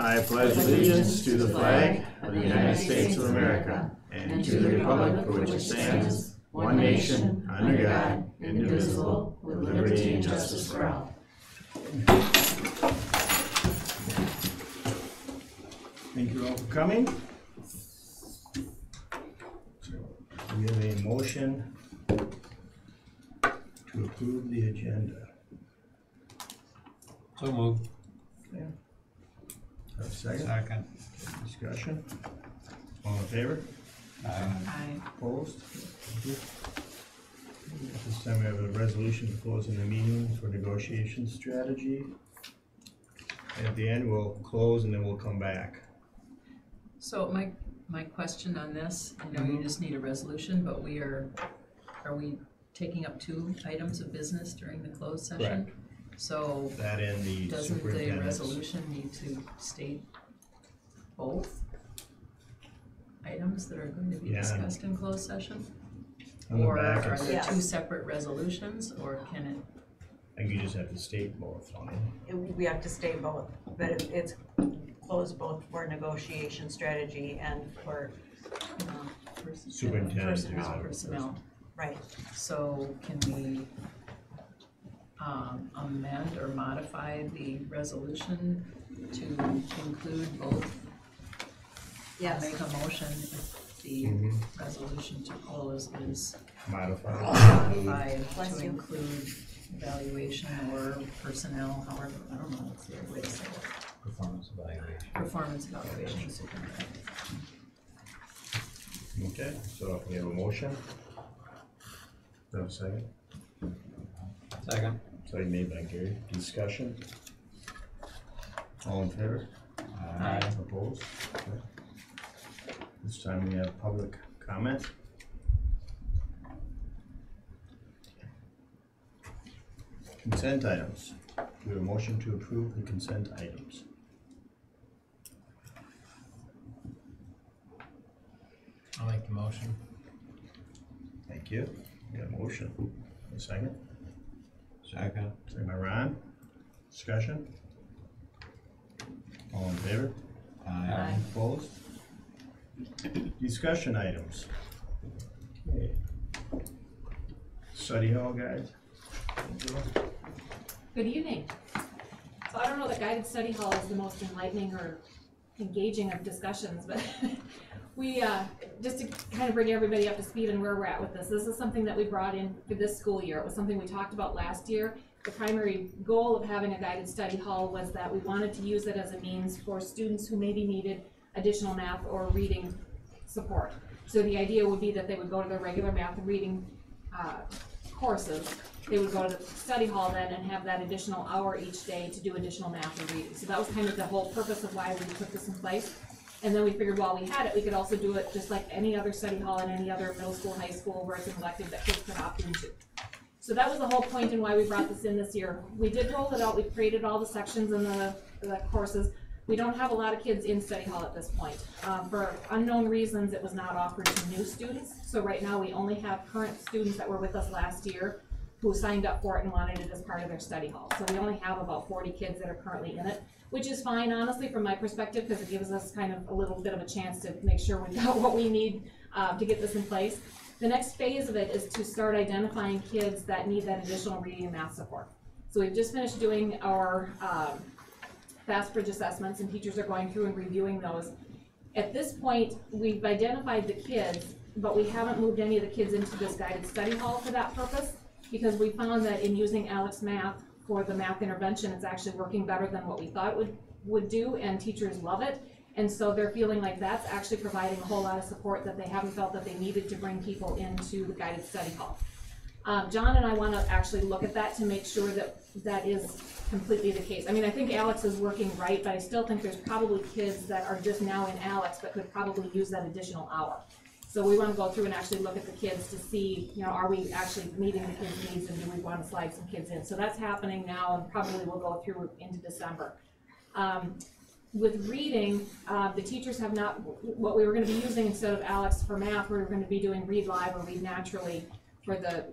I pledge allegiance to the flag of the United States of America and to the republic for which it stands, one nation, under God, indivisible, with liberty and justice for all. Thank you all for coming. We have a motion to approve the agenda. So moved. Okay. Have a second? Second. Discussion? All in favor? Aye. Opposed? Thank you. At this time, we have a resolution for closing the meeting for negotiation strategy. And at the end, we'll close and then we'll come back. So my question on this, I know you just need a resolution, but are we taking up 2 items of business during the closed session? Correct. So That and the doesn't the superintendent's. resolution need to state both items that are going to be Yeah. discussed in closed session? On the Or back, are it's- there Yes. 2 separate resolutions, or can it? I think you just have to state both on it. We have to state both, but it's closed both for negotiation strategy and for, Superintendent. Personnel. right. So can we amend or modify the resolution to include both? Yes. Make a motion if the Mhm. resolution to close is Modified. modified Bless to you. include evaluation or personnel, however, I don't know what's the right way to say it. Performance evaluation. Performance evaluation superintendent. Okay, so we have a motion. Do I have a second? Second. Second made by Gary. Discussion? All in favor? Aye. Opposed? Okay. This time we have public comment. Consent items. We have a motion to approve the consent items. I'll make the motion. Thank you. We got a motion. A second? Second. Second by Ron. Discussion? All in favor? Aye. Opposed? Discussion items. Okay. Study hall, guys. Good evening. So I don't know that guided study hall is the most enlightening or engaging of discussions, but we, just to kind of bring everybody up to speed on where we're at with this is something that we brought in for this school year. It was something we talked about last year. The primary goal of having a guided study hall was that we wanted to use it as a means for students who maybe needed additional math or reading support. So the idea would be that they would go to their regular math and reading courses. They would go to the study hall then and have that additional hour each day to do additional math and reading. So that was kind of the whole purpose of why we put this in place. And then we figured while we had it, we could also do it just like any other study hall in any other middle school, high school, where it's an elective that kids could opt into. So that was the whole point in why we brought this in this year. We did roll it out, we created all the sections and the courses. We don't have a lot of kids in study hall at this point. For unknown reasons, it was not offered to new students. So right now we only have current students that were with us last year who signed up for it and wanted it as part of their study hall. So we only have about 40 kids that are currently in it, which is fine, honestly, from my perspective, because it gives us kind of a little bit of a chance to make sure we've got what we need to get this in place. The next phase of it is to start identifying kids that need that additional reading and math support. So we've just finished doing our FastBridge assessments, and teachers are going through and reviewing those. At this point, we've identified the kids, but we haven't moved any of the kids into this guided study hall for that purpose, because we found that in using Alex Math for the math intervention, it's actually working better than what we thought it would do, and teachers love it. And so they're feeling like that's actually providing a whole lot of support that they haven't felt that they needed to bring people into the guided study hall. John and I want to actually look at that to make sure that that is completely the case. I mean, I think Alex is working right, but I still think there's probably kids that are just now in Alex but could probably use that additional hour. So we want to go through and actually look at the kids to see, you know, are we actually meeting the kids' needs, and do we want to slide some kids in? So that's happening now, and probably will go through into December. With reading, the teachers have not, what we were going to be using instead of Alex for math, we were going to be doing Read Live or Read Naturally for the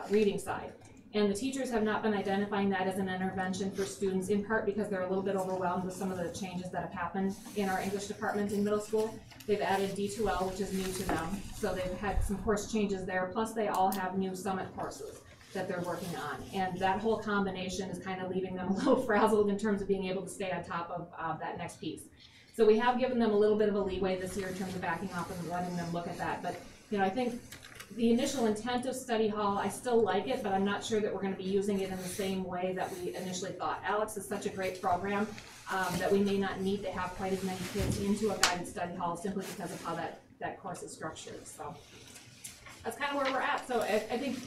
reading side. And the teachers have not been identifying that as an intervention for students, in part because they're a little bit overwhelmed with some of the changes that have happened in our English department in middle school. They've added D2L, which is new to them, so they've had some course changes there, plus they all have new summit courses that they're working on. And that whole combination is kind of leaving them a little frazzled in terms of being able to stay on top of that next piece. So we have given them a little bit of a leeway this year in terms of backing off and letting them look at that. But, you know, I think the initial intent of study hall, I still like it, but I'm not sure that we're gonna be using it in the same way that we initially thought. Alex is such a great program that we may not need to have quite as many kids into a guided study hall simply because of how that course is structured. So that's kind of where we're at. So I think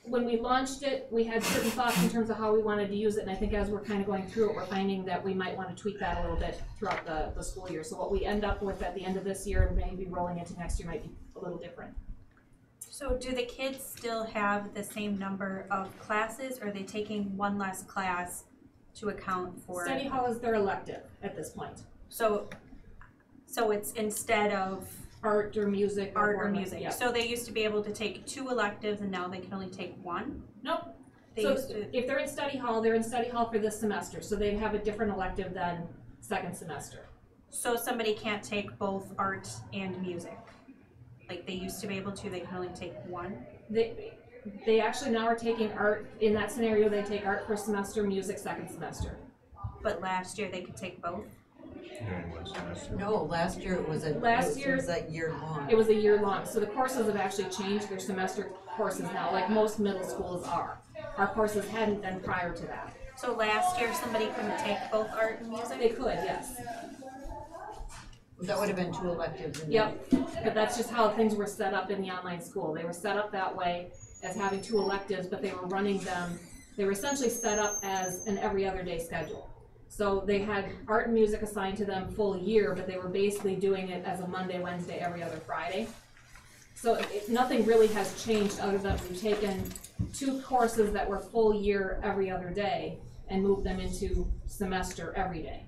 when we launched it, we had certain thoughts in terms of how we wanted to use it, and I think as we're kind of going through it, we're finding that we might want to tweak that a little bit throughout the school year. So what we end up with at the end of this year and maybe rolling into next year might be a little different. So do the kids still have the same number of classes, or are they taking one less class to account for? Study hall is their elective at this point. So it's instead of Art or music. art or foreign music. language, So they used to be able to take 2 electives and now they can only take 1? yeah. Nope. They So used to, if they're in study hall, they're in study hall for this semester, so they have a different elective than second semester. so somebody can't take both art and music. Like they used to be able to, they can only take 1? They actually now are taking art, in that scenario, they take art first semester, music second semester. But last year they could take both? During one semester. No, last year it was a, Last it year- was a year long. It was a year long, so the courses have actually changed, their semester courses now, like most middle schools are. Our courses hadn't been prior to that. So last year somebody couldn't take both art and music? They could, yes. That would have been 2 electives and Yep, but that's just how things were set up in the online school. They were set up that way as having 2 electives, but they were running them, they were essentially set up as an every other day schedule. So they had art and music assigned to them full year, but they were basically doing it as a Monday, Wednesday, every other Friday. So nothing really has changed other than we've taken 2 courses that were full year every other day and moved them into semester every day.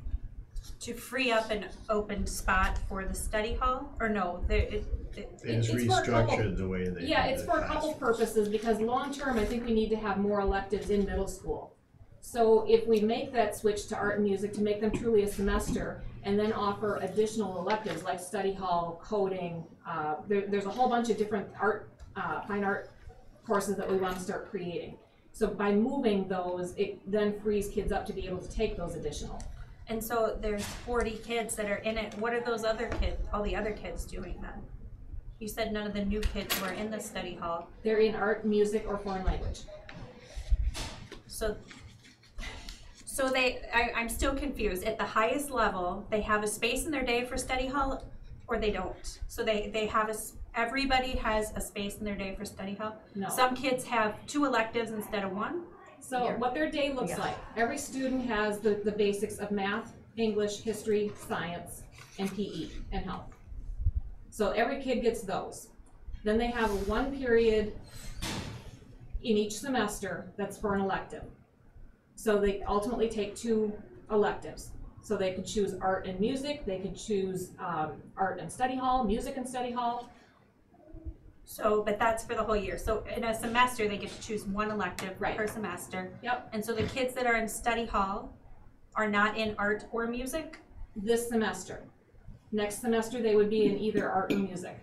To free up an open spot for the study hall? Or no, They just It's for a couple- restructured the way they. Yeah, did it's the for a couple classes. purposes, because long-term, I think we need to have more electives in middle school. So if we make that switch to art and music to make them truly a semester, and then offer additional electives like study hall, coding, there's a whole bunch of different fine art courses that we want to start creating. So by moving those, it then frees kids up to be able to take those additional. And so there's 40 kids that are in it. What are those other kids, all the other kids doing then? You said none of the new kids were in the study hall. They're in art, music, or foreign language. So I'm still confused. At the highest level, they have a space in their day for study hall, or they don't? So they have everybody has a space in their day for study hall? No. Some kids have 2 electives instead of 1? So Yeah. what their day looks Yeah. like, every student has the basics of math, English, history, science, and PE, and health. So every kid gets those. Then they have 1 period in each semester that's for an elective. So they ultimately take 2 electives. So they could choose art and music, they could choose art and study hall, music and study hall. So, but that's for the whole year. So in a semester, they get to choose 1 elective Right. per semester. Yep. And so the kids that are in study hall are not in art or music? This semester. Next semester, they would be in either art or music.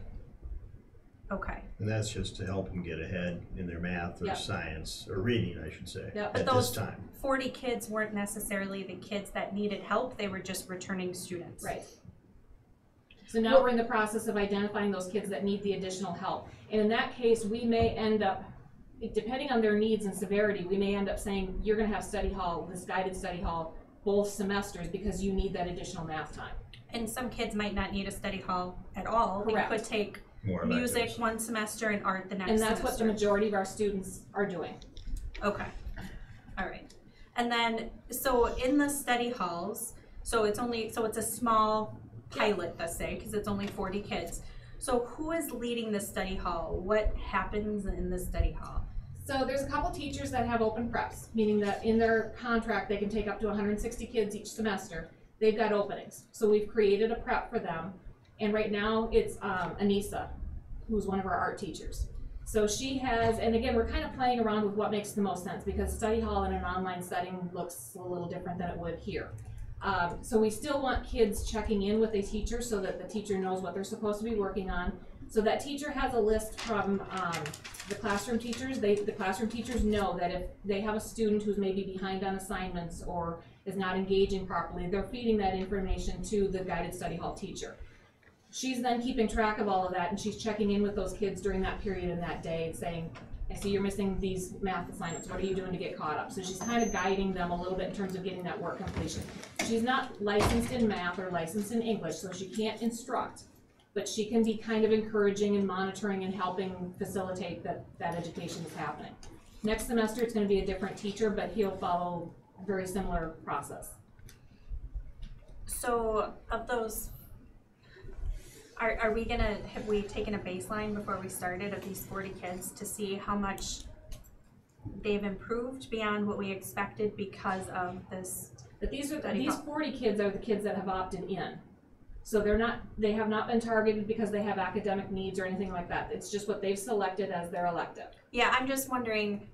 Okay. And that's just to help them get ahead in their math or Yep. science, or reading, I should say, Yep. at But this those time. 40 kids weren't necessarily the kids that needed help, they were just returning students. Right. So now we're in the process of identifying those kids that need the additional help. And in that case, we may end up, depending on their needs and severity, we may end up saying, you're gonna have study hall, this guided study hall, both semesters because you need that additional math time. And some kids might not need a study hall at all. Correct. They could take More music electives. 1 semester and art the next And semester. that's what the majority of our students are doing. Okay, all right. And then, so in the study halls, so it's a small pilot, let's say, because it's only 40 kids. So who is leading the study hall? What happens in the study hall? So there's a couple teachers that have open preps, meaning that in their contract, they can take up to 160 kids each semester. They've got openings. So we've created a prep for them. And right now it's Anissa, who's one of our art teachers. So she has, and again, we're kind of playing around with what makes the most sense, because study hall in an online setting looks a little different than it would here. So we still want kids checking in with a teacher so that the teacher knows what they're supposed to be working on. So that teacher has a list from the classroom teachers. The classroom teachers know that if they have a student who's maybe behind on assignments or is not engaging properly, they're feeding that information to the guided study hall teacher. She's then keeping track of all of that, and she's checking in with those kids during that period and that day and saying, I see you're missing these math assignments. What are you doing to get caught up? So she's kind of guiding them a little bit in terms of getting that work completion. She's not licensed in math or licensed in English, so she can't instruct, but she can be kind of encouraging and monitoring and helping facilitate that education is happening. Next semester, it's going to be a different teacher, but he'll follow a very similar process. So of those, have we taken a baseline before we started of these 40 kids to see how much they've improved beyond what we expected because of this? But these 40 kids are the kids that have opted in. So they have not been targeted because they have academic needs or anything like that. It's just what they've selected as their elective. Yeah, I'm just wondering,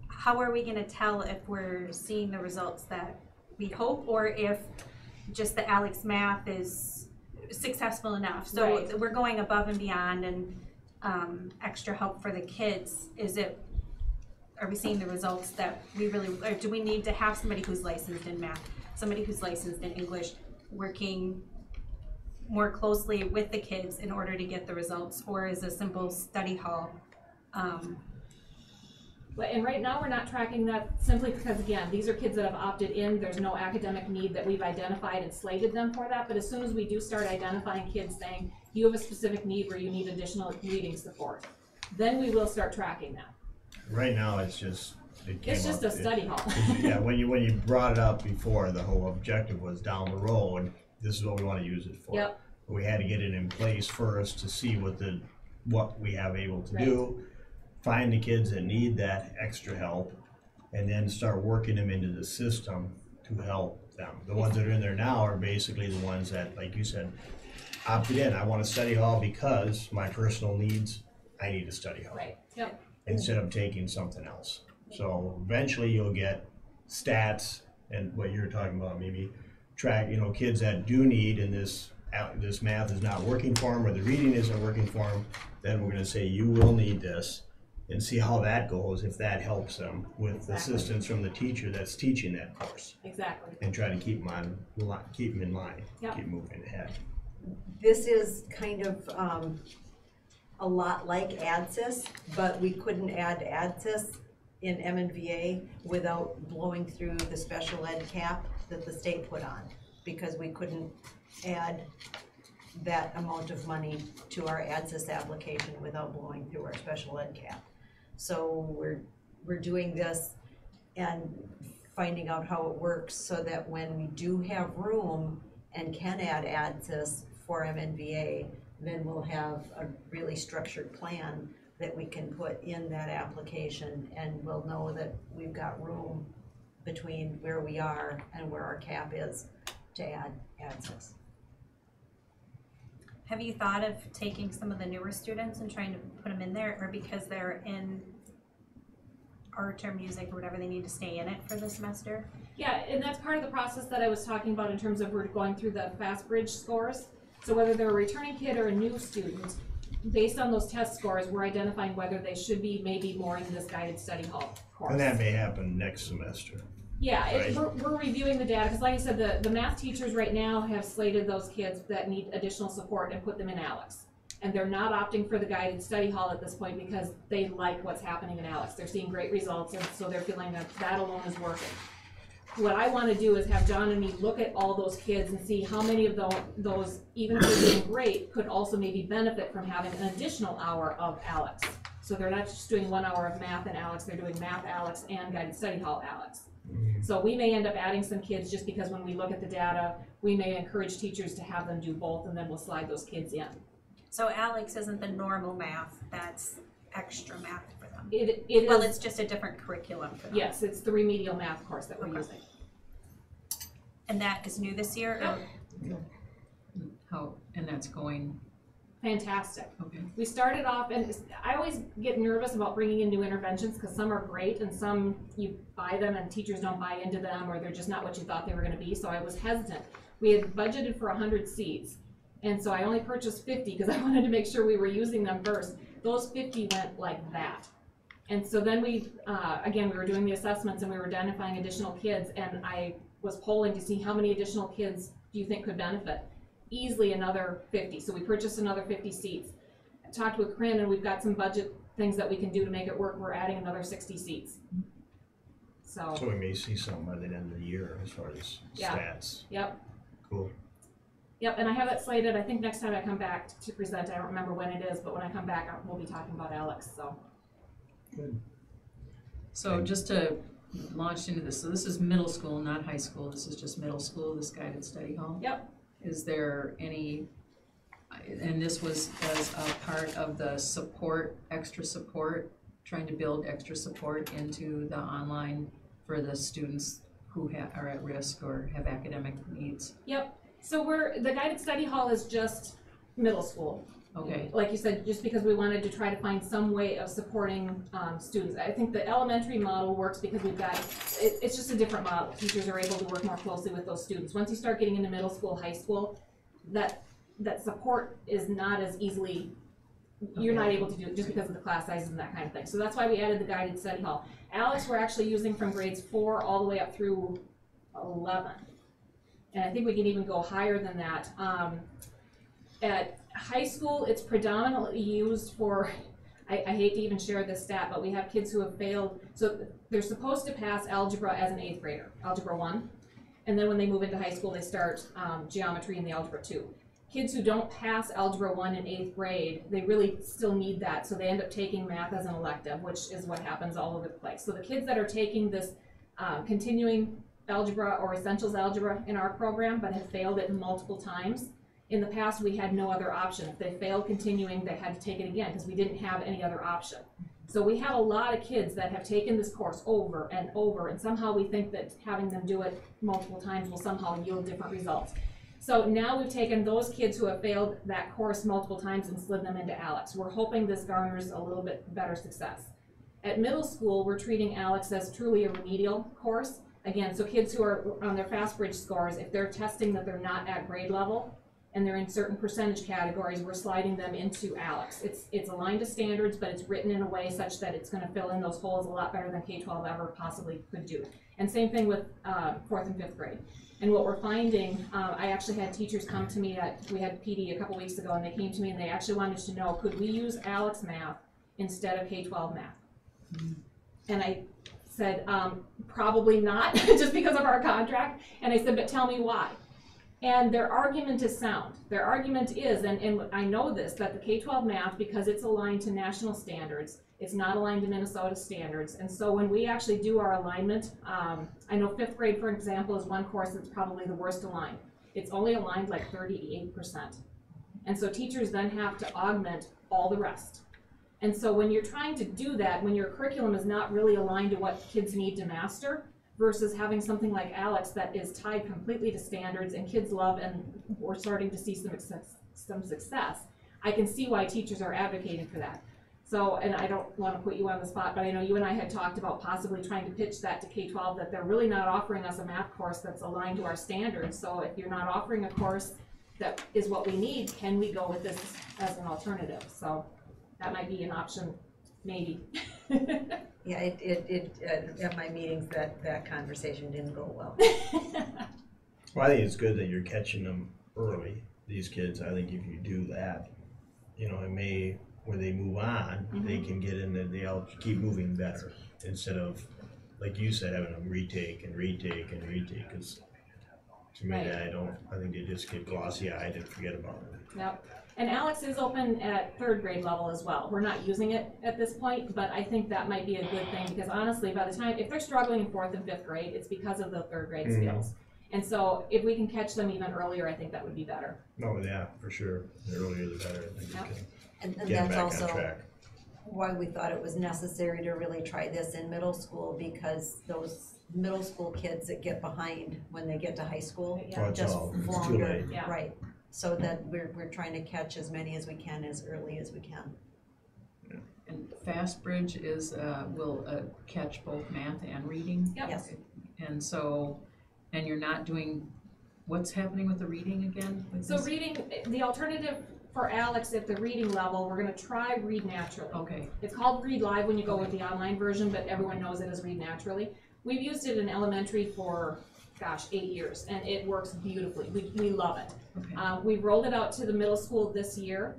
how are we gonna tell if we're seeing the results that we hope, or if just the Alex math is successful enough? So Right. We're going above and beyond and extra help for the kids. Are we seeing the results that we really, or do we need to have somebody who's licensed in math, somebody who's licensed in English, working more closely with the kids in order to get the results, or is a simple study hall? And right now, we're not tracking that simply because, again, these are kids that have opted in. There's no academic need that we've identified and slated them for that. But as soon as we do start identifying kids saying, you have a specific need where you need additional reading support, then we will start tracking that. Right now, it's just, it came It's just a up- study hall. Yeah, when you brought it up before, the whole objective was down the road, this is what we wanna use it for. Yep. We had to get it in place first to see what we have able to do, find the kids that need that extra help, and then start working them into the system to help them. The ones that are in there now are basically the ones that, like you said, opted in. I want a study hall because my personal needs, I need a study hall. Right, yep. Instead of taking something else. So eventually you'll get stats and what you're talking about, maybe track, kids that do need, and this math is not working for them or the reading isn't working for them, then we're gonna say you will need this, and see how that goes, if that helps them with assistance from the teacher that's teaching that course. Exactly. And try to keep them in line, Yep. keep moving ahead. This is kind of a lot like ADSYS, but we couldn't add ADSYS in MNVA without blowing through the special ed cap that the state put on, because we couldn't add that amount of money to our ADSYS application without blowing through our special ed cap. So we're doing this and finding out how it works so that when we do have room and can add ADSYS for MNVA, then we'll have a really structured plan that we can put in that application, and we'll know that we've got room between where we are and where our cap is to add ADSYS. Have you thought of taking some of the newer students and trying to put them in there, or because they're in art or music or whatever, they need to stay in it for the semester? Yeah, and that's part of the process that I was talking about in terms of we're going through the FastBridge scores. So whether they're a returning kid or a new student, based on those test scores, we're identifying whether they should be maybe more in this guided study hall course. And that may happen next semester. Yeah, Right. we're reviewing the data, because like I said, the math teachers right now have slated those kids that need additional support and put them in ALEX. And they're not opting for the guided study hall at this point because they like what's happening in ALEX. They're seeing great results, and so they're feeling that that alone is working. What I want to do is have John and me look at all those kids and see how many of those, even if they're doing great, could also maybe benefit from having an additional hour of ALEX. So they're not just doing 1 hour of math and ALEX, they're doing math ALEX and guided study hall ALEX. So we may end up adding some kids just because when we look at the data, we may encourage teachers to have them do both, and then we'll slide those kids in. So Alex isn't the normal math, that's extra math for them. It is. Well, it's just a different curriculum for them. Yes, it's the remedial math course that we're Okay. using. And that is new this year? Or- How, and that's going fantastic. Okay. We started off, and I always get nervous about bringing in new interventions because some are great and some you buy them and teachers don't buy into them, or they're just not what you thought they were going to be. So I was hesitant. We had budgeted for 100 seats, and so I only purchased 50 because I wanted to make sure we were using them first. Those 50 went like that. And so then we, again, we were doing the assessments and we were identifying additional kids, and I was polling to see how many additional kids do you think could benefit. Easily another 50, so we purchased another 50 seats. I talked with Corinne, and we've got some budget things that we can do to make it work. We're adding another 60 seats. So So we may see something by the end of the year as far as Yeah. stats. yep, Cool. yep, and I have that slated. I think next time I come back to present, I don't remember when it is, but when I come back, we'll be talking about Alex, so. Good. So just to launch into this, so this is middle school, not high school, this is just middle school, this guided study hall? Yep. Is there any, and this was as a part of the support, extra support, trying to build extra support into the online for the students who are at risk or have academic needs? Yep, so the guided study hall is just middle school. Okay, Like you said, just because we wanted to try to find some way of supporting students. I think the elementary model works because we've got, it's just a different model. Teachers are able to work more closely with those students. Once you start getting into middle school, high school, that support is not as easily, you're not able to do it just because of the class sizes and that kind of thing. So that's why we added the guided study hall. Alex, we're actually using from grades 4 all the way up through 11. And I think we can even go higher than that. At high school, it's predominantly used for, I hate to even share this stat, but we have kids who have failed. So they're supposed to pass algebra as an 8th grader, Algebra 1. And then when they move into high school, they start geometry in the Algebra 2. Kids who don't pass Algebra 1 in 8th grade, they really still need that. So they end up taking math as an elective, which is what happens all over the place. So the kids that are taking this continuing algebra or essentials algebra in our program, but have failed it multiple times, in the past, we had no other option. If they failed continuing, they had to take it again because we didn't have any other option. So we have a lot of kids that have taken this course over and over, and somehow we think that having them do it multiple times will somehow yield different results. So now we've taken those kids who have failed that course multiple times and slid them into Alex. We're hoping this garners a little bit better success. At middle school, we're treating Alex as truly a remedial course. Again, so kids who are on their FastBridge scores, if they're testing that they're not at grade level, and they're in certain percentage categories, we're sliding them into Alex. It's aligned to standards, but it's written in a way such that it's gonna fill in those holes a lot better than K-12 ever possibly could do. And same thing with 4th and 5th grade. And what we're finding, I actually had teachers come to me we had PD a couple weeks ago, and they came to me and they actually wanted to know, could we use Alex math instead of K-12 math? And I said, probably not, just because of our contract. And I said, but tell me why. And their argument is sound. Their argument is, and I know this, that the K-12 math, because it's aligned to national standards, it's not aligned to Minnesota standards. And so when we actually do our alignment, I know 5th grade, for example, is one course that's probably the worst aligned. It's only aligned like 38%. And so teachers then have to augment all the rest. And so when you're trying to do that, when your curriculum is not really aligned to what kids need to master, versus having something like Alex that is tied completely to standards and kids love, and we're starting to see some success, I can see why teachers are advocating for that. So, and I don't want to put you on the spot, but I know you and I had talked about possibly trying to pitch that to K-12, that they're really not offering us a math course that's aligned to our standards. So if you're not offering a course that is what we need, can we go with this as an alternative? So that might be an option, maybe. Yeah, at my meetings, that conversation didn't go well. Well, I think it's good that you're catching them early, these kids. I think if you do that, you know, it may, when they move on, they can get in and they'll keep moving better instead of, like you said, having them retake and retake and retake. Because to me, Right. I think they just get glossy-eyed and forget about it. Yep. And Alex is open at 3rd grade level as well. We're not using it at this point, but I think that might be a good thing because honestly, by the time, if they're struggling in 4th and 5th grade, it's because of the 3rd grade skills. And so if we can catch them even earlier, I think that would be better. No, yeah, for sure. The earlier the better. I think Yep. we can And get them that's back on also track. why we thought it was necessary to really try this in middle school, because those middle school kids that get behind when they get to high school, Yeah. Well, it's just all, it's too flounder, late. Yeah. right, so that we're trying to catch as many as we can as early as we can. And FastBridge is, will catch both math and reading? Yep. Yes. And so, and you're not doing, what's happening with the reading again? with So this? reading, the alternative for Alex at the reading level, we're gonna try Read Naturally. Okay, It's called Read Live when you go with the online version, but everyone knows it as Read Naturally. We've used it in elementary for, 8 years, and it works beautifully. We love it. okay. We've rolled it out to the middle school this year,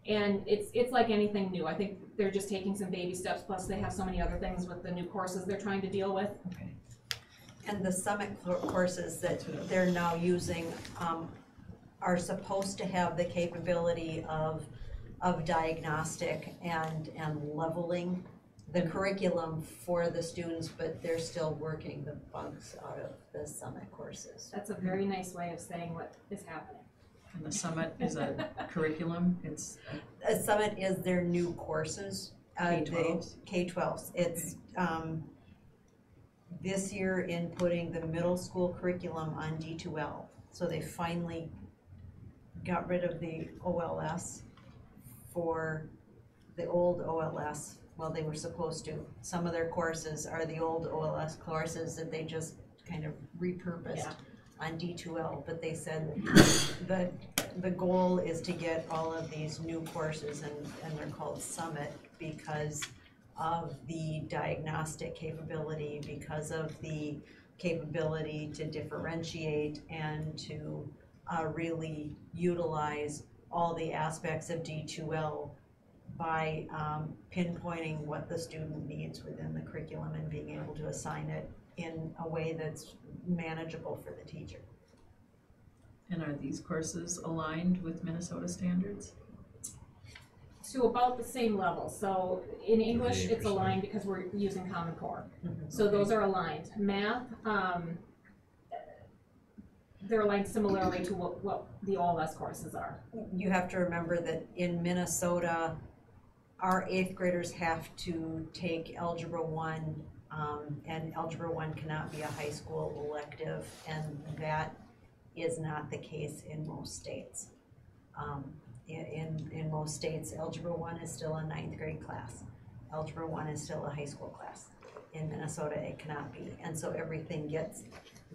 and it's like anything new. I think they're just taking some baby steps, plus they have so many other things with the new courses they're trying to deal with. Okay. And the summit courses that they're now using are supposed to have the capability of diagnostic and leveling the curriculum for the students, but they're still working the bugs out of the summit courses. That's a very nice way of saying what is happening. And the summit is a curriculum, it's, A summit is their new courses. K-12s? K-12s. It's, this year in putting the middle school curriculum on D2L. So they finally got rid of the OLS for the old OLS. Well, they were supposed to. Some of their courses are the old OLS courses that they just kind of repurposed Yeah. on D2L, but they said the goal is to get all of these new courses, and they're called Summit because of the diagnostic capability, because of the capability to differentiate and to really utilize all the aspects of D2L by pinpointing what the student needs within the curriculum and being able to assign it in a way that's manageable for the teacher. and are these courses aligned with Minnesota standards? To about the same level. So in English, it's 88%. aligned because we're using Common Core. Mhm. So those are aligned. Math, they're aligned similarly to what the OLS courses are. You have to remember that in Minnesota, our 8th graders have to take Algebra 1, and Algebra 1 cannot be a high school elective, and that is not the case in most states. In most states, Algebra 1 is still a 9th grade class. Algebra 1 is still a high school class. In Minnesota, it cannot be, and so everything gets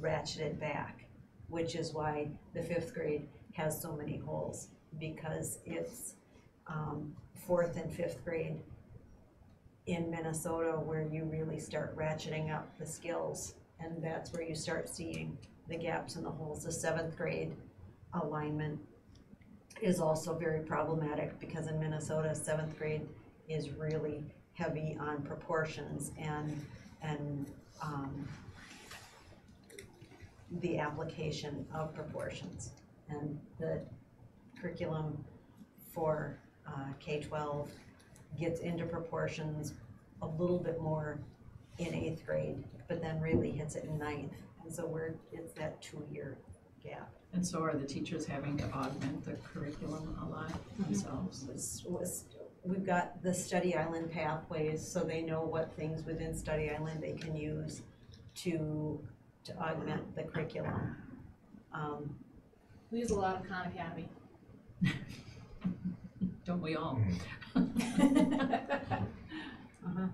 ratcheted back, which is why the 5th grade has so many holes, because it's 4th and 5th grade in Minnesota where you really start ratcheting up the skills, and that's where you start seeing the gaps and the holes. The 7th grade alignment is also very problematic because in Minnesota, 7th grade is really heavy on proportions and the application of proportions. And the curriculum for K-12 gets into proportions a little bit more in 8th grade, but then really hits it in 9th. And so it's that 2-year gap. And so are the teachers having to augment the curriculum a lot themselves? We've got the Study Island pathways, so they know what things within Study Island they can use to augment the curriculum. We use a lot of Khan Academy. Don't we all? Uh-huh.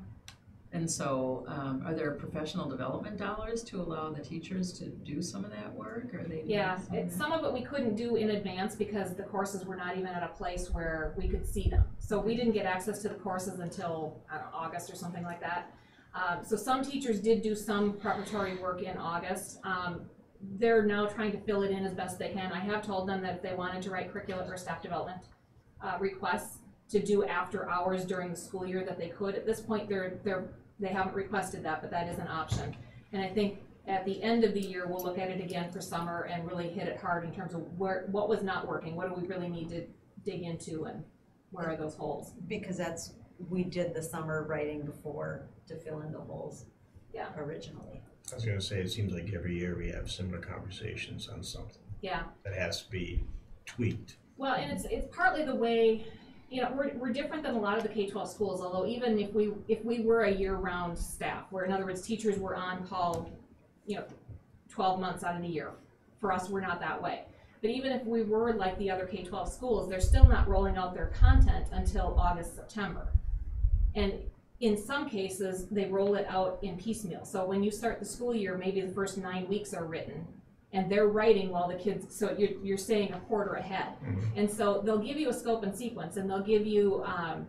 And so, are there professional development dollars to allow the teachers to do some of that work, or are they? doing Yeah, some of some of it we couldn't do in advance because the courses were not even at a place where we could see them. So we didn't get access to the courses until, I don't know, August or something like that. So some teachers did do some preparatory work in August. They're now trying to fill it in as best they can. I have told them that if they wanted to write curriculum or staff development requests to do after hours during the school year, that they could. At this point, they haven't requested that, but that is an option. And I think at the end of the year, we'll look at it again for summer and really hit it hard in terms of what was not working, what do we really need to dig into, and where are those holes? Because we did the summer writing before to fill in the holes. Yeah. Originally. I was gonna say, it seems like every year we have similar conversations on something Yeah. that has to be tweaked. Well, and it's partly the way, we're different than a lot of the K-12 schools, although even if we were a year-round staff, where in other words, teachers were on call, 12 months out of the year. For us, we're not that way. But even if we were like the other K-12 schools, they're still not rolling out their content until August, September. And in some cases, they roll it out in piecemeal. So when you start the school year, maybe the first 9 weeks are written, and they're writing while the kids, so you're staying a quarter ahead. And so they'll give you a scope and sequence, and they'll give you an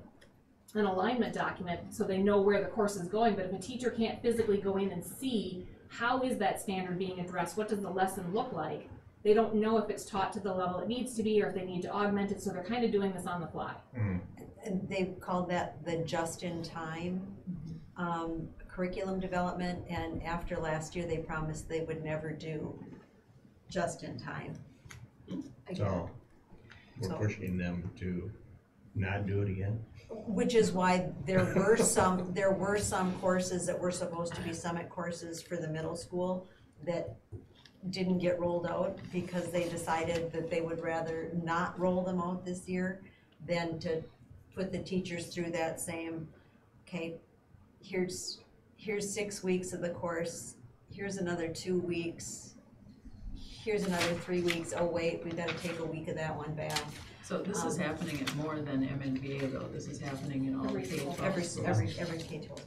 alignment document so they know where the course is going. But if a teacher can't physically go in and see how is that standard being addressed, what does the lesson look like, they don't know if it's taught to the level it needs to be or if they need to augment it, so they're kind of doing this on the fly. And they've called that the just-in-time curriculum development, and after last year, they promised they would never do just-in-time. So we're pushing them to not do it again? Which is why there were some courses that were supposed to be summit courses for the middle school that didn't get rolled out because they decided that they would rather not roll them out this year than to put the teachers through that same, okay, here's 6 weeks of the course, here's another 2 weeks, here's another 3 weeks, oh wait, we've got to take a week of that one back. So this is happening at more than MNVA though, this is happening in all Every K-12 Every schools. K-12 school.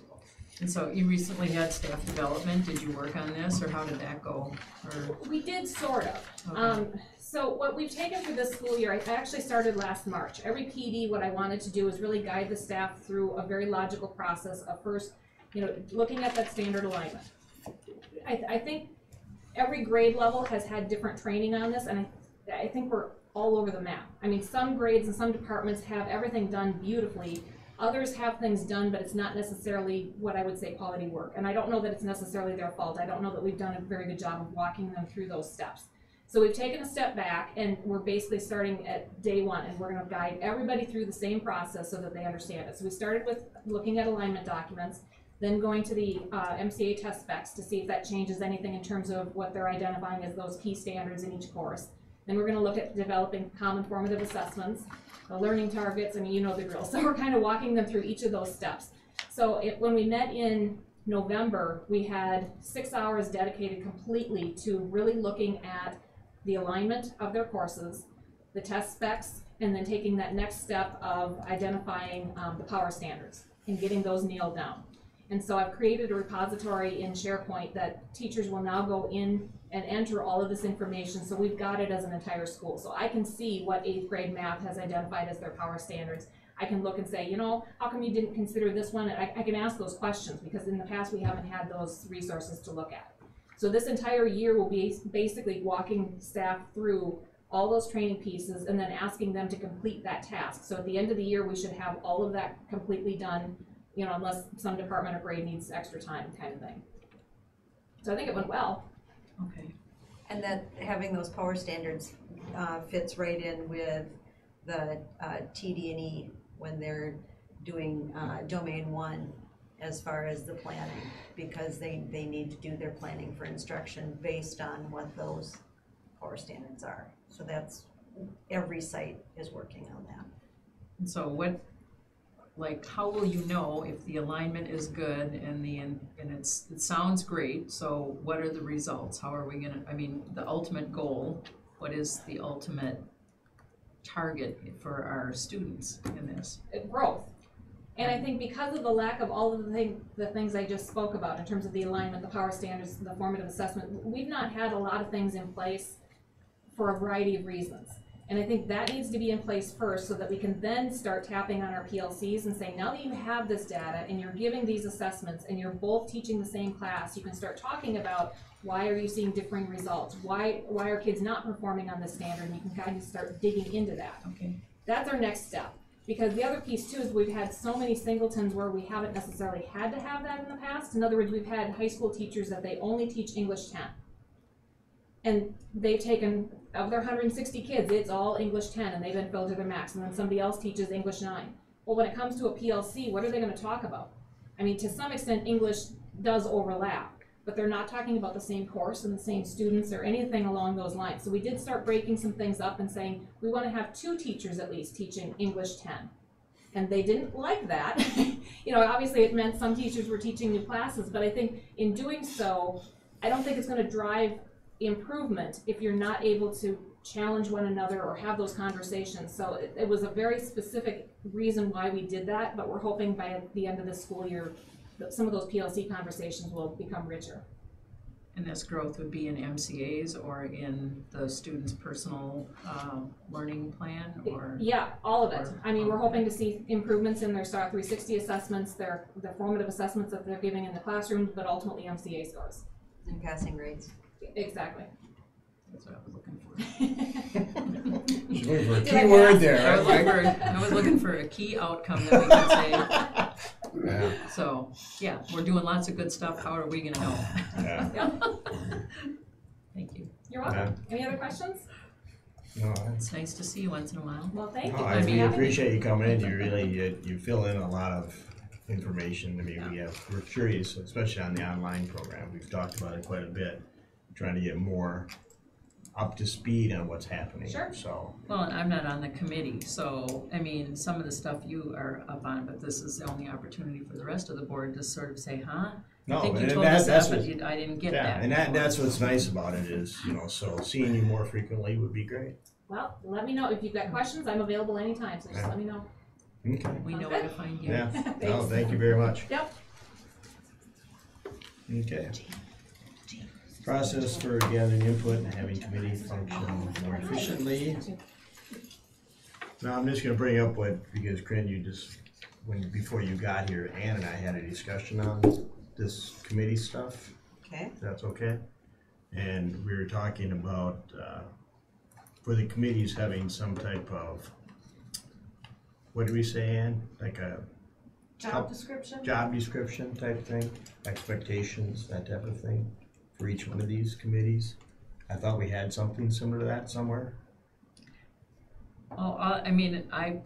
And so you recently had staff development, did you work on this, or how did that go? Or, We did sort of. okay. So what we've taken for this school year, I actually started last March. Every PD, what I wanted to do is really guide the staff through a very logical process of first, looking at that standard alignment. I think every grade level has had different training on this, and I think we're all over the map. I mean, some grades and some departments have everything done beautifully. Others have things done, but it's not necessarily what I would say quality work. And I don't know that it's necessarily their fault. I don't know that we've done a very good job of walking them through those steps. So we've taken a step back, and we're basically starting at day one, and we're going to guide everybody through the same process so that they understand it. So we started with looking at alignment documents, then going to the MCA test specs to see if that changes anything in terms of what they're identifying as those key standards in each course. Then we're going to look at developing common formative assessments, the learning targets, I mean, you know the drill. So we're kind of walking them through each of those steps. So when we met in November, we had 6 hours dedicated completely to really looking at the alignment of their courses, the test specs, and then taking that next step of identifying the power standards and getting those nailed down. And so I've created a repository in SharePoint that teachers will now go in and enter all of this information, so we've got it as an entire school. So I can see what 8th grade math has identified as their power standards. I can look and say, how come you didn't consider this one? And I can ask those questions because in the past we haven't had those resources to look at. So this entire year will be basically walking staff through all those training pieces and then asking them to complete that task. So at the end of the year, we should have all of that completely done, unless some department or grade needs extra time kind of thing. So I think it went well. Okay. And that having those power standards fits right in with the TD&E when they're doing domain 1 as far as the planning, because they need to do their planning for instruction based on what those power standards are. So that's, every site is working on that. And so how will you know if the alignment is good and it sounds great, so what are the results? How are we gonna, the ultimate goal, what is the ultimate target for our students in this? Growth. And I think because of the lack of all of the things I just spoke about in terms of the alignment, the power standards, the formative assessment, we've not had a lot of things in place for a variety of reasons. And I think that needs to be in place first so that we can then start tapping on our PLCs and saying, now that you have this data and you're giving these assessments and you're both teaching the same class, you can start talking about why are you seeing differing results? Why are kids not performing on this standard? And you can kind of start digging into that. Okay. That's our next step. Because the other piece too is we've had so many singletons where we haven't necessarily had to have that in the past. In other words, we've had high school teachers that they only teach English 10. And they've taken, of their 160 kids, it's all English 10 and they've been filled to their max. And then somebody else teaches English 9. Well, when it comes to a PLC, what are they going to talk about? To some extent, English does overlap, but they're not talking about the same course and the same students or anything along those lines. So we did start breaking some things up and saying, we want to have 2 teachers at least teaching English 10. And they didn't like that. Obviously it meant some teachers were teaching new classes, but I think in doing so, I don't think it's going to drive improvement if you're not able to challenge one another or have those conversations. So it was a very specific reason why we did that, but we're hoping by the end of the school year, that some of those PLC conversations will become richer. And this growth would be in MCAs or in the student's personal learning plan, or? Yeah, all of it. or- I mean, we're hoping to see improvements in their STAR 360 assessments, their formative assessments that they're giving in the classrooms, but ultimately MCA scores. And passing rates. Exactly. That's what I was looking for. She's looking for a Did I key word pass? there. I was looking for a key outcome that we could say. Yeah. So, yeah, we're doing lots of good stuff. How are we gonna help? Yeah. Thank you. You're welcome. Any other questions? No, It's nice to see you once in a while. Well, thank you. no, I Thanks for really having me. appreciate you coming in. You really, you fill in a lot of information. I mean, we're curious, especially on the online program. We've talked about it quite a bit, trying to get more up to speed on what's happening. Sure. So, Well, and I'm not on the committee, so, I mean, some of the stuff you are up on, but this is the only opportunity for the rest of the board to sort of say, huh? no, I think you and told us that's that, but what, I didn't get yeah, that. and before. that's what's nice about it is, so seeing you more frequently would be great. Well, let me know if you've got questions. I'm available anytime, so just Yeah. let me know. Okay. We know where to find you. Yeah. No, Thanks. thank you very much. Yep. Okay. Process for gathering input and having committee function more efficiently. Now, I'm just gonna bring up because Corinne, before you got here, Ann and I had a discussion on this committee stuff, Okay, if that's okay? And we were talking about, for the committees having some type of, what did we say, Ann? Like a job description? job description type thing, expectations, that type of thing, for each one of these committees. I thought we had something similar to that somewhere. Well, I mean, I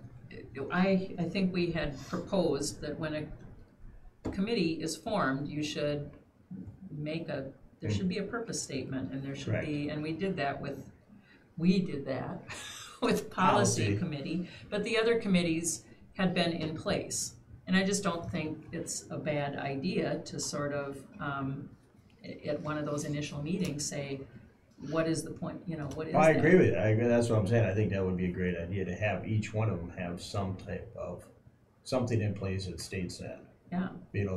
think we had proposed that when a committee is formed, you should there should be a purpose statement, and there should be, and we did that with policy committee, but the other committees had been in place. And I just don't think it's a bad idea to sort of, at one of those initial meetings, say, what is the point, what is that? I agree with you, that's what I'm saying, I think that would be a great idea, to have each one of them have some type of, something in place that states that. Yeah,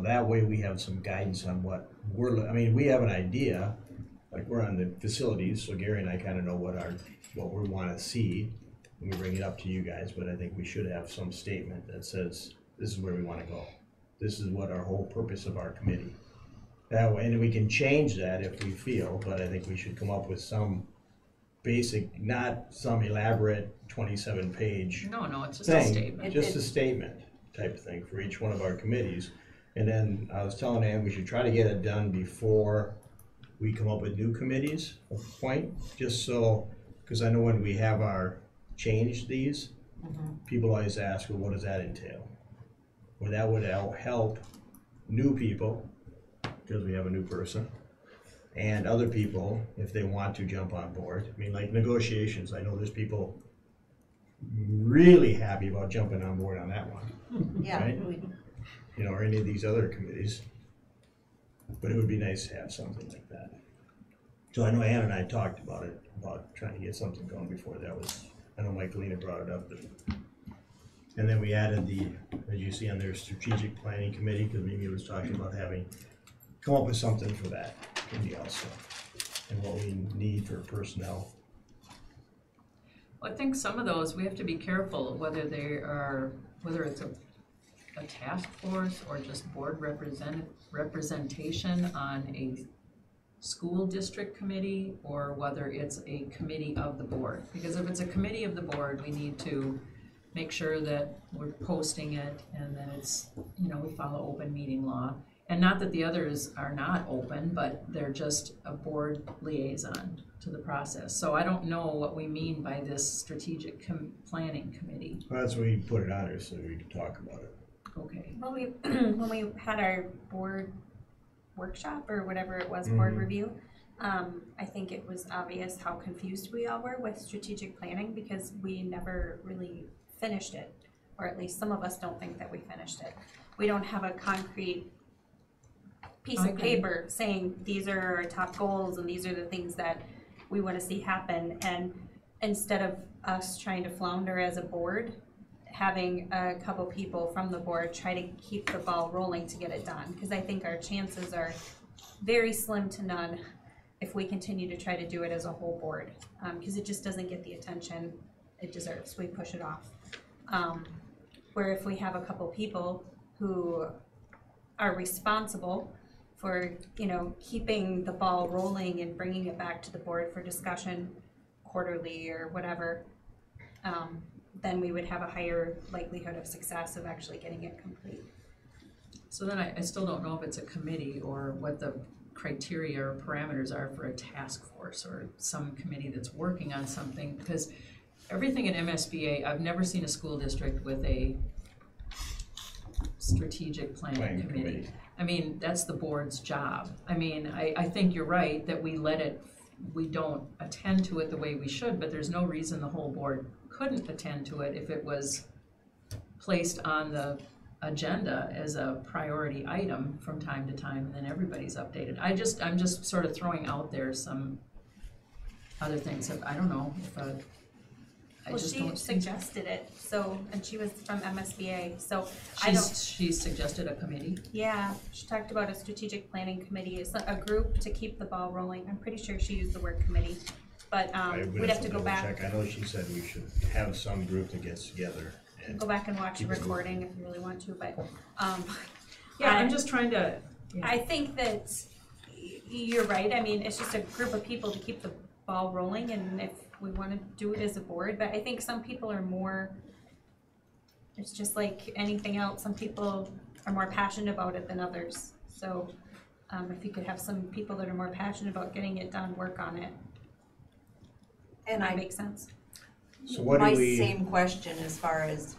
That way we have some guidance on what we have an idea, like we're on the facilities, so Gary and I kind of know what we want to see when we bring it up to you guys, but I think we should have some statement that says, this is where we want to go. This is what our whole purpose of our committee. That way, and we can change that if we feel, but I think we should come up with some basic, not some elaborate 27-page no, it's just a thing, statement. just a statement type thing for each one of our committees. And then I was telling Ann, we should try to get it done before we come up with new committees, a point, just so, because I know when we have changed these, people always ask, well, what does that entail? Well, that would help new people, because we have a new person, and other people, if they want to jump on board. I mean, like negotiations, I know there's people really happy about jumping on board on that one, Yeah, right? Or any of these other committees. But it would be nice to have something like that. So I know Ann and I talked about it, about trying to get something going before that was, I know Michaelina brought it up, and then we added as you see on their strategic planning committee, because Mimi was talking about come up with something for that committee also, and what we need for personnel. Well, I think some of those, we have to be careful whether it's a task force or just board representation on a school district committee, or whether it's a committee of the board. Because if it's a committee of the board, we need to make sure that we're posting it and that it's, we follow open meeting law. And not that the others are not open, but they're just a board liaison to the process. So I don't know what we mean by this strategic planning committee. Well, that's why we put it on there, so we can talk about it. Okay. Well, when we had our board workshop or whatever it was, board review, I think it was obvious how confused we all were with strategic planning, because we never really finished it, or at least some of us don't think that we finished it. We don't have a concrete piece of Okay. paper saying, these are our top goals and these are the things that we wanna see happen. And instead of us trying to flounder as a board, having a couple people from the board try to keep the ball rolling to get it done. Cause I think our chances are very slim to none if we continue to try to do it as a whole board. Cause it just doesn't get the attention it deserves, we push it off. Where if we have a couple people who are responsible for, you know, keeping the ball rolling and bringing it back to the board for discussion quarterly or whatever, then we would have a higher likelihood of success of actually getting it complete. So then I still don't know if it's a committee or what the criteria or parameters are for a task force or some committee that's working on something, because everything in MSBA, I've never seen a school district with a strategic planning committee. I mean, that's the board's job. I mean, I think you're right that we don't attend to it the way we should, but there's no reason the whole board couldn't attend to it if it was placed on the agenda as a priority item from time to time, and then everybody's updated. I'm just sort of throwing out there some other things. I don't know if I Well, just she don't. suggested it, so, and she was from MSBA, so I don't, She suggested a committee. yeah, she talked about a strategic planning committee, it's a group to keep the ball rolling. I'm pretty sure she used the word committee, but, I would we'd have to go double back, check. I know she said we should have some group that gets together and go back and watch the Keep it moving. recording if you really want to, but, Yeah, I'm I- just trying to, I think that you're right, I mean, it's just a group of people to keep the ball rolling, and if we wanna do it as a board, but I think some people are more, it's just like anything else, some people are more passionate about it than others. So, if you could have some people that are more passionate about getting it done, work on it, And that I, makes sense. So what do my we? same question as far as,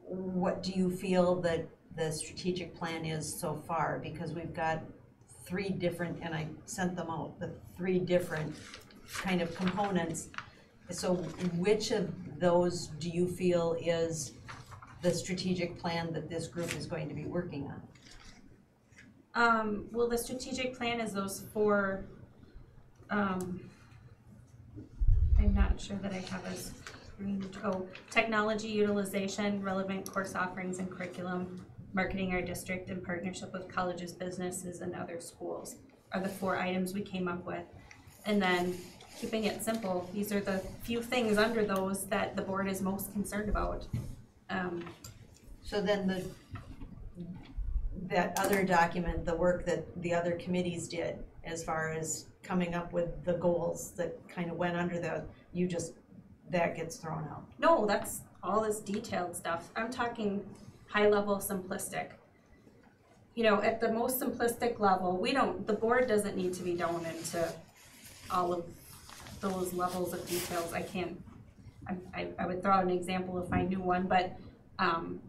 what do you feel that the strategic plan is so far? Because we've got 3 different, and I sent them out, the 3 different kind of components. So which of those do you feel is the strategic plan that this group is going to be working on? Well, the strategic plan is those 4, I'm not sure that I have a screen, technology utilization, relevant course offerings and curriculum, marketing our district in partnership with colleges, businesses, and other schools are the 4 items we came up with. And then keeping it simple, these are the few things under those that the board is most concerned about. So then that other document, the work that the other committees did as far as coming up with the goals that kind of went under that gets thrown out. No, that's all this detailed stuff. I'm talking high level simplistic. You know, at the most simplistic level, the board doesn't need to be down into all of those levels of details. I would throw out an example if I knew one, but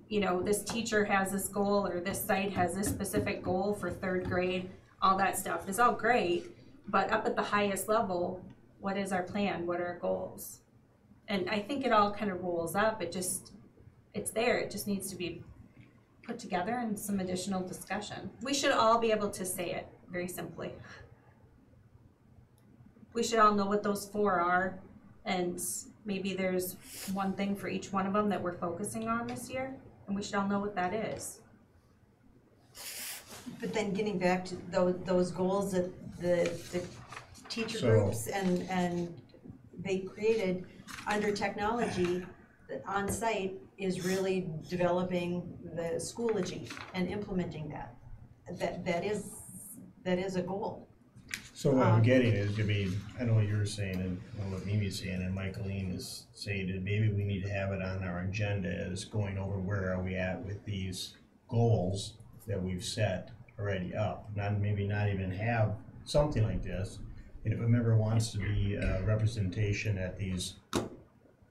you know, this teacher has this goal or this site has this specific goal for 3rd grade, all that stuff is all great, but up at the highest level, what is our plan? What are our goals? And I think it all kind of rolls up. It's there. It just needs to be put together and some additional discussion. We should all be able to say it very simply. We should all know what those 4 are, and maybe there's one thing for each one of them that we're focusing on this year, and we should all know what that is. But then getting back to those goals that the teacher So- groups and they created under technology, that on-site is really developing the Schoology and implementing that. That is a goal. So what I'm getting is, I mean, I know what you're saying and what Mimi's saying and Michaeline is saying that maybe we need to have it on our agenda as going over where are we at with these goals that we've set already up. Maybe not even have something like this. And if a member wants to be representation at these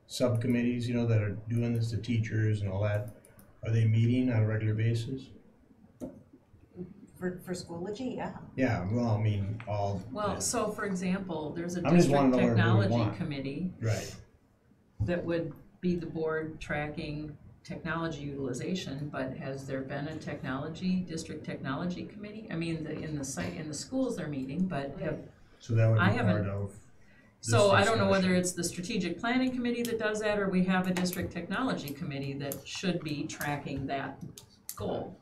subcommittees, you know, that are doing this, the teachers and all that, are they meeting on a regular basis? For Schoology, yeah. Yeah, well, I mean, all. well, so for example, there's a I just wanna district know what we technology want. committee Right. that would be the board tracking technology utilization, but has there been a district technology committee? I mean, in the schools they're meeting, but So that would I be part haven't- of this so I don't know whether discussion. it's the strategic planning committee that does that, or we have a district technology committee that should be tracking that goal.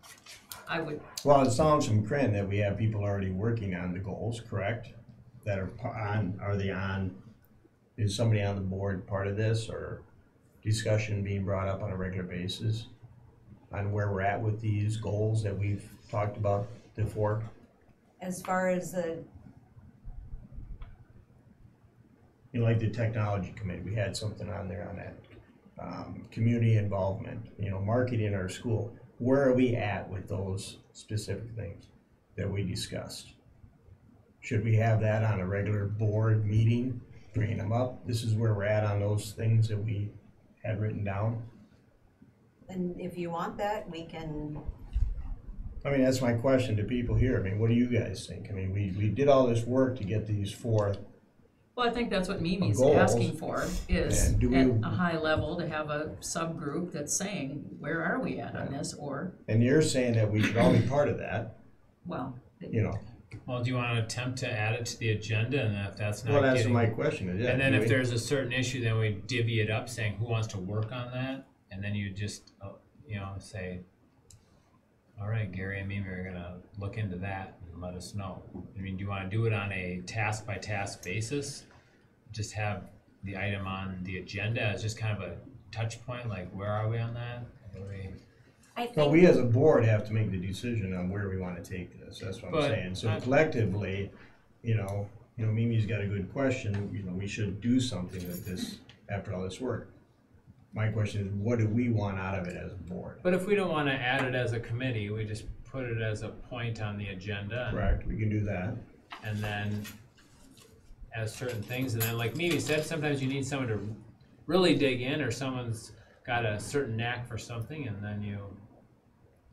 I would, Well, it sounds from Corinne that we have people already working on the goals, correct? That are are they on, is somebody on the board part of this, or discussion being brought up on a regular basis on where we're at with these goals that we've talked about before? As far as the, You know, like the technology committee, we had something on there on that. Community involvement, you know, marketing our school. Where are we at with those specific things that we discussed? Should we have that on a regular board meeting, bringing them up? This is where we're at on those things that we had written down. and if you want that, we can, I mean, that's my question to people here. I mean, what do you guys think? I mean, we did all this work to get these four. well, I think that's what Mimi's Goals. asking for, is And do at we- a high level to have a subgroup that's saying, where are we at on this, or, And you're saying that we should all be part of that, well, you know. Well, do you want to attempt to add it to the agenda, and if that's not Well, that's getting, my question. Is, yeah, and then do if we- there's a certain issue, then we divvy it up, saying who wants to work on that, and then you just, say, all right, Gary and Mimi are gonna look into that and let us know. I mean, do you want to do it on a task by task basis? Just have the item on the agenda as just kind of a touch point, like where are we on that? What do we- I Well, think, we as a board have to make the decision on where we wanna take this, that's what I'm But saying, so I- collectively, you know, Mimi's got a good question, you know, we should do something with this after all this work. My question is, what do we want out of it as a board? But if we don't want to add it as a committee, we just put it as a point on the agenda. Correct, we can do that, And then as certain things, and then like Mimi said, sometimes you need someone to really dig in, or someone's got a certain knack for something, and then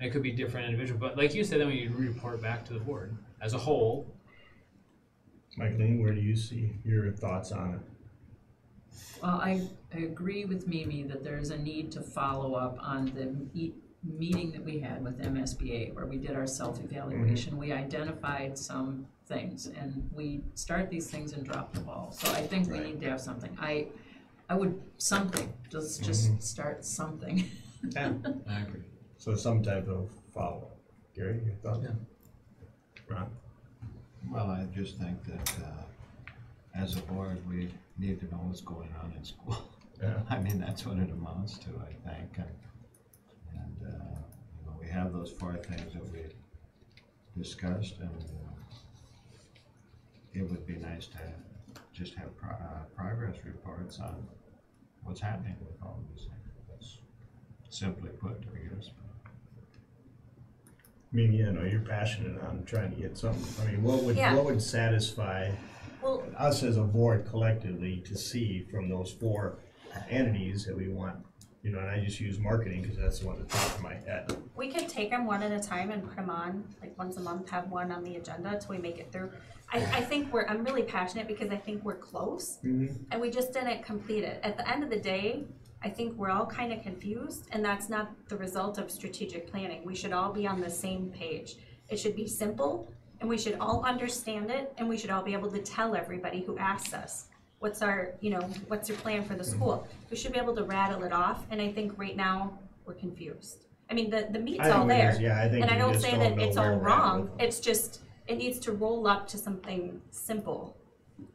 it could be different individual, but like you said, then you report back to the board as a whole. Michaeline, where do you see your thoughts on it? well, I agree with Mimi that there's a need to follow up on the meeting that we had with MSBA, where we did our self-evaluation. We identified some things, and we start these things and drop the ball. So I think we need to have something. I would, something, just start something. Yeah, I agree. so some type of follow-up. Gary, your thoughts? Ron? Well, I just think that, as a board, we need to know what's going on in school. Yeah. I mean, that's what it amounts to, I think, and we have those four things that we discussed, and it would be nice to just have progress reports on what's happening with all of these things. That's simply put, I guess. Mimi, you know, you're passionate on trying to get something, I mean, Yeah. what would satisfy well, us as a board collectively to see from those four entities that we want, you know, and I just use marketing because that's the one at the top of my head. we could take them one at a time and put them on, like once a month, have one on the agenda till we make it through. I think I'm really passionate because I think we're close, and we just didn't complete it. At the end of the day, I think we're all kind of confused, and that's not the result of strategic planning. We should all be on the same page. It should be simple, and we should all understand it, and we should all be able to tell everybody who asks us, what's your plan for the school? We should be able to rattle it off, and I think right now, we're confused. I mean, the meat's I think all we there. just- yeah, I think And I we don't just say don't that know it's where all we're at wrong, with them. it's just, it needs to roll up to something simple.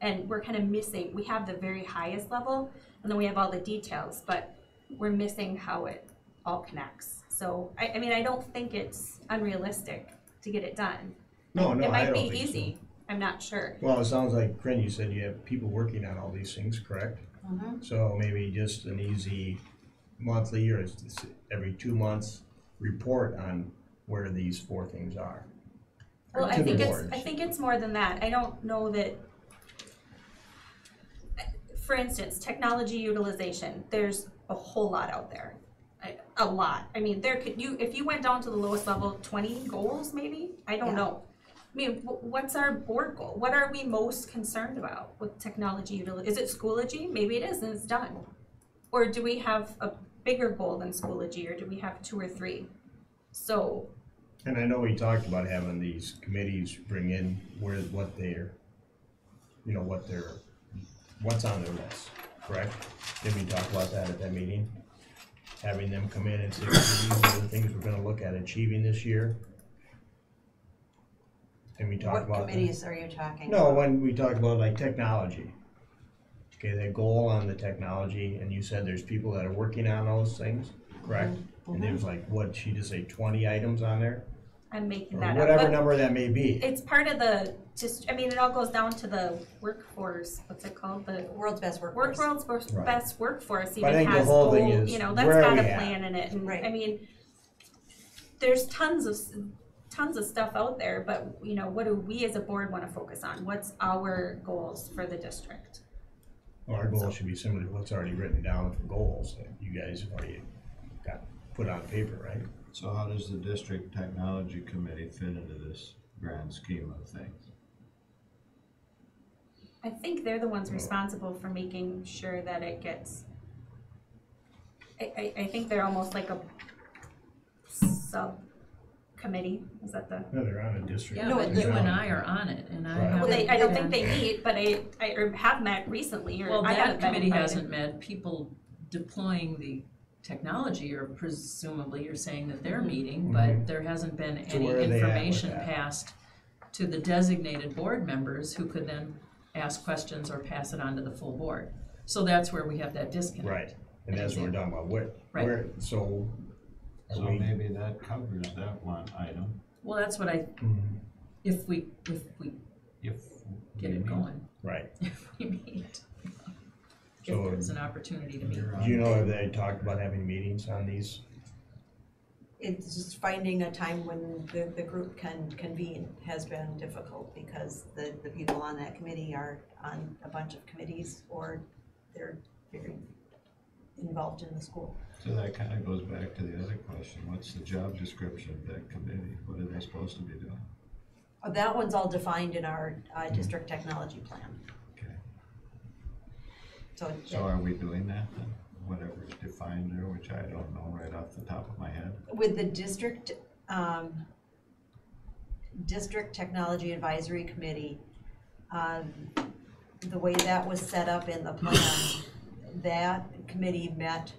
And we're kind of missing, we have the very highest level, and then we have all the details, but we're missing how it all connects. So, I mean, I don't think it's unrealistic to get it done. No, It I might don't be think so. easy, I'm not sure. Well, it sounds like, Corinne, you said you have people working on all these things, correct? So maybe just an easy monthly or every 2 months report on where these four things are. Well, To the boards. I think it's more than that. I don't know that, for instance, technology utilization, there's a whole lot out there. A lot. I mean, if you went down to the lowest level, 20 goals maybe? I don't Yeah. know. I mean, what's our board goal? What are we most concerned about with technology utilization? Is it Schoology? Maybe it is and it's done. Or do we have a bigger goal than Schoology, or do we have 2 or 3? So, And I know we talked about having these committees bring in what they're, you know, what's on their list, correct? Did we talk about that at that meeting? Having them come in and say, these are the things we're gonna look at achieving this year? And we talked What about that. committees are you talking? No, when we talked about like technology. Okay, that goal on the technology, and you said there's people that are working on those things, correct? And there was like, what, she just say 20 items on there? I'm making Or that up. whatever But number that may be. it's part of the, I mean, it all goes down to the workforce, what's it called? The World's best workforce. Right. best workforce But I even think the has whole thing goal, is, you know, that's where are got a we at? plan in it. And, Right. I mean, there's tons of stuff out there, but, you know, what do we as a board wanna focus on? What's our goals for the district? Our goal should be similar to what's already written down for goals that you guys have already got put on paper, right? So how does the district technology committee fit into this grand scheme of things? I think they're the ones responsible for making sure that it gets, I think they're almost like a subcommittee, is that the? No, they're on a district. Yeah, but you and I are on it, and I Right. haven't. Well, I don't think been- they meet, but or have met recently, or Well, I haven't that been committee invited. hasn't met, people deploying the technology, or presumably you're saying that they're meeting, but there hasn't been So any where are they at with information that? passed to the designated board members who could then ask questions or pass it on to the full board. So that's where we have that disconnect. Right, and that's what we're talking about, Right. so. are So we- maybe that covers that one item, Well, that's what I, Mhm. if we if. get we it meet. going, Right, if we meet. If So- there's an opportunity to meet. You're do you on. know if they talked about having meetings on these? It's just finding a time when the group can convene has been difficult because the people on that committee are on a bunch of committees or they're very involved in the school. So that kind of goes back to the other question, what's the job description of that committee? What are they supposed to be doing? That one's all defined in our district technology plan. Okay, So so are we doing that then? Whatever is defined there, which I don't know right off the top of my head. with the district technology advisory committee, the way that was set up in the plan, that committee met,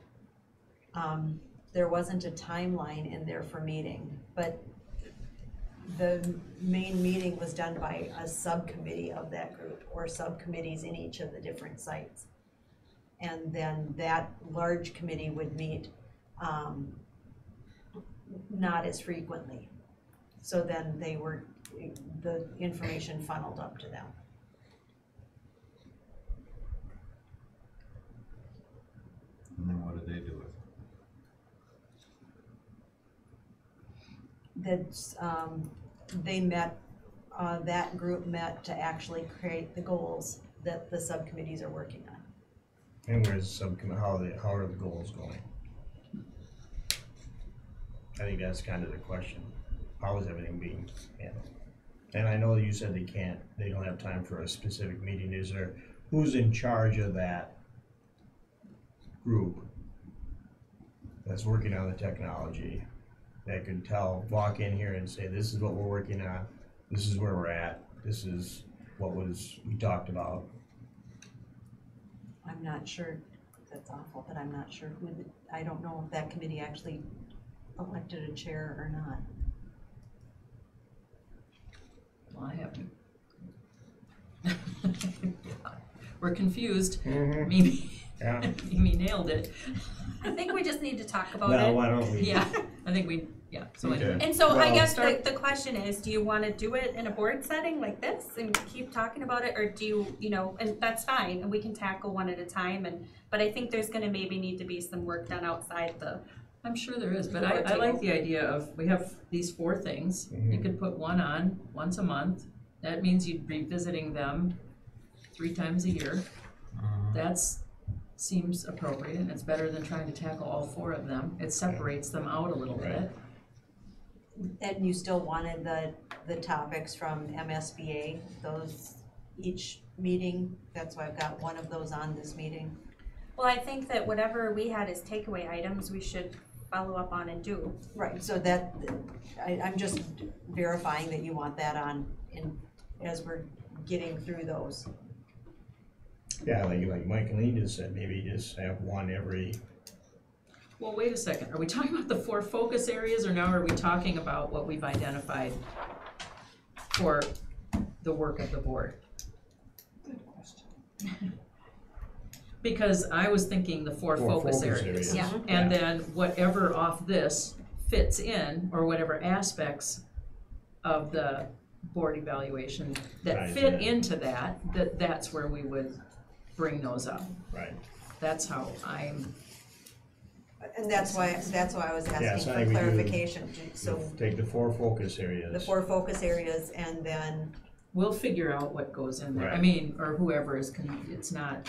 there wasn't a timeline in there for meeting, but the main meeting was done by a subcommittee of that group or subcommittees in each of the different sites. And then that large committee would meet, not as frequently. So then the information funneled up to them. And then what do they do with it? That's, they met, that group met to actually create the goals that the subcommittees are working on. And where's the subcommittee, how are the goals going? I think that's kind of the question. How is everything being handled? And I know you said they don't have time for a specific meeting. Who's in charge of that group that's working on the technology that could walk in here and say, this is what we're working on, this is where we're at, this is what we talked about? I'm not sure, that's awful, but I'm not sure I don't know if that committee actually elected a chair or not. Well, I haven't. We're confused. Mhm. Mimi, Yeah. Mimi nailed it. I think we just need to talk about Now, it. why don't we? Yeah, I think so Okay. anyway. And so I Well, guess start- the question is, do you wanna do it in a board setting like this and keep talking about it, or do you know, and that's fine, and we can tackle one at a time, but I think there's gonna maybe need to be some work done outside the, I'm sure there is, but Board I like table. the idea of, we have these 4 things. You Mhm. could put one on once a month. That means you'd be visiting them 3 times a year. That's, seems appropriate, and it's better than trying to tackle all 4 of them. It separates them out a little bit. And you still wanted the topics from MSBA, those, each meeting, that's why I've got one of those on this meeting. Well, I think that whatever we had as takeaway items, we should follow up on and do. Right, so that, I'm just verifying that you want that on as we're getting through those. Yeah, like Mike and Lee just said, maybe just have one every, Well, wait a second, are we talking about the 4 focus areas, or now are we talking about what we've identified for the work of the board? Good question. Because I was thinking the 4 focus areas. Yeah. And then whatever off this fits in, or whatever aspects of the board evaluation that Right, fit yeah. into that's where we would bring those up. right. That's how I'm, And that's why I was Yeah, asking so I for think we do- clarification, so Take the 4 focus areas. the 4 focus areas and then, we'll figure out what goes in there. I Right. mean, or whoever is, it's not,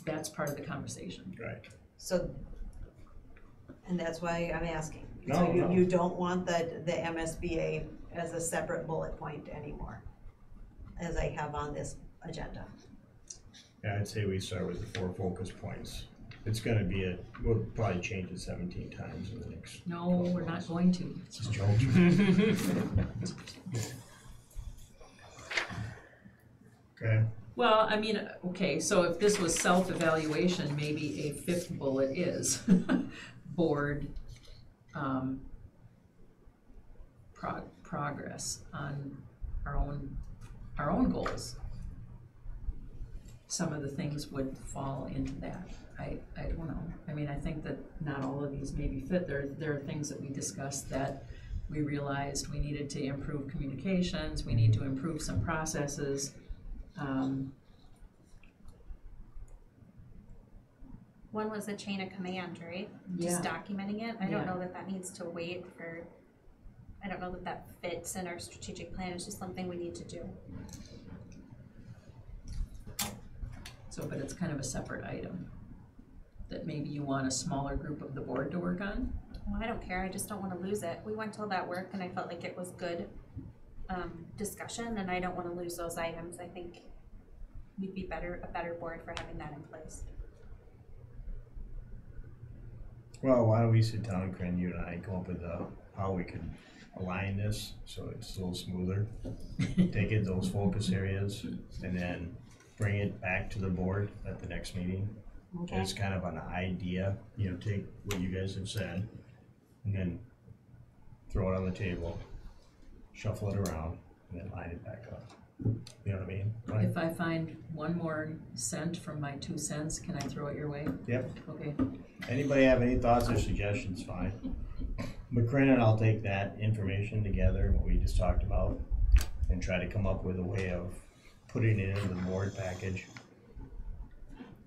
that's part of the conversation. Right. so, and that's why I'm asking. No, So no. you don't want the MSBA as a separate bullet point anymore, as I have on this agenda. Yeah, I'd say we start with the 4 focus points. It's gonna be we'll probably change it 17 times in the next. No, we're not going to. Just joking. Okay, Well, I mean, okay, so if this was self-evaluation, maybe a 5th bullet is board, progress on our own goals. Some of the things would fall into that. I don't know. I mean, I think that not all of these maybe fit. There are things that we discussed that we realized we needed to improve communications, we need to improve some processes. One was a chain of command, right? Just documenting it. I don't Yeah. know that that needs to wait for, I don't know that that fits in our strategic plan. It's just something we need to do. So, but it's kind of a separate item that maybe you want a smaller group of the board to work on? Well, I don't care. I just don't want to lose it. We went to all that work and I felt like it was good discussion, and I don't want to lose those items. I think we'd be a better board for having that in place. well, why don't we sit down, Corinne, you and I, come up with how we can align this so it's a little smoother. Take it, those focus areas, and then bring it back to the board at the next meeting. Okay. It's kind of an idea, take what you guys have said, and then throw it on the table, shuffle it around, and then line it back up. You know what I mean? Right? If I find one more cent from my 2 cents, can I throw it your way? Yep. Okay. Anybody have any thoughts or suggestions, fine. But Corinne and I'll take that information together, what we just talked about, and try to come up with a way of putting it into the board package.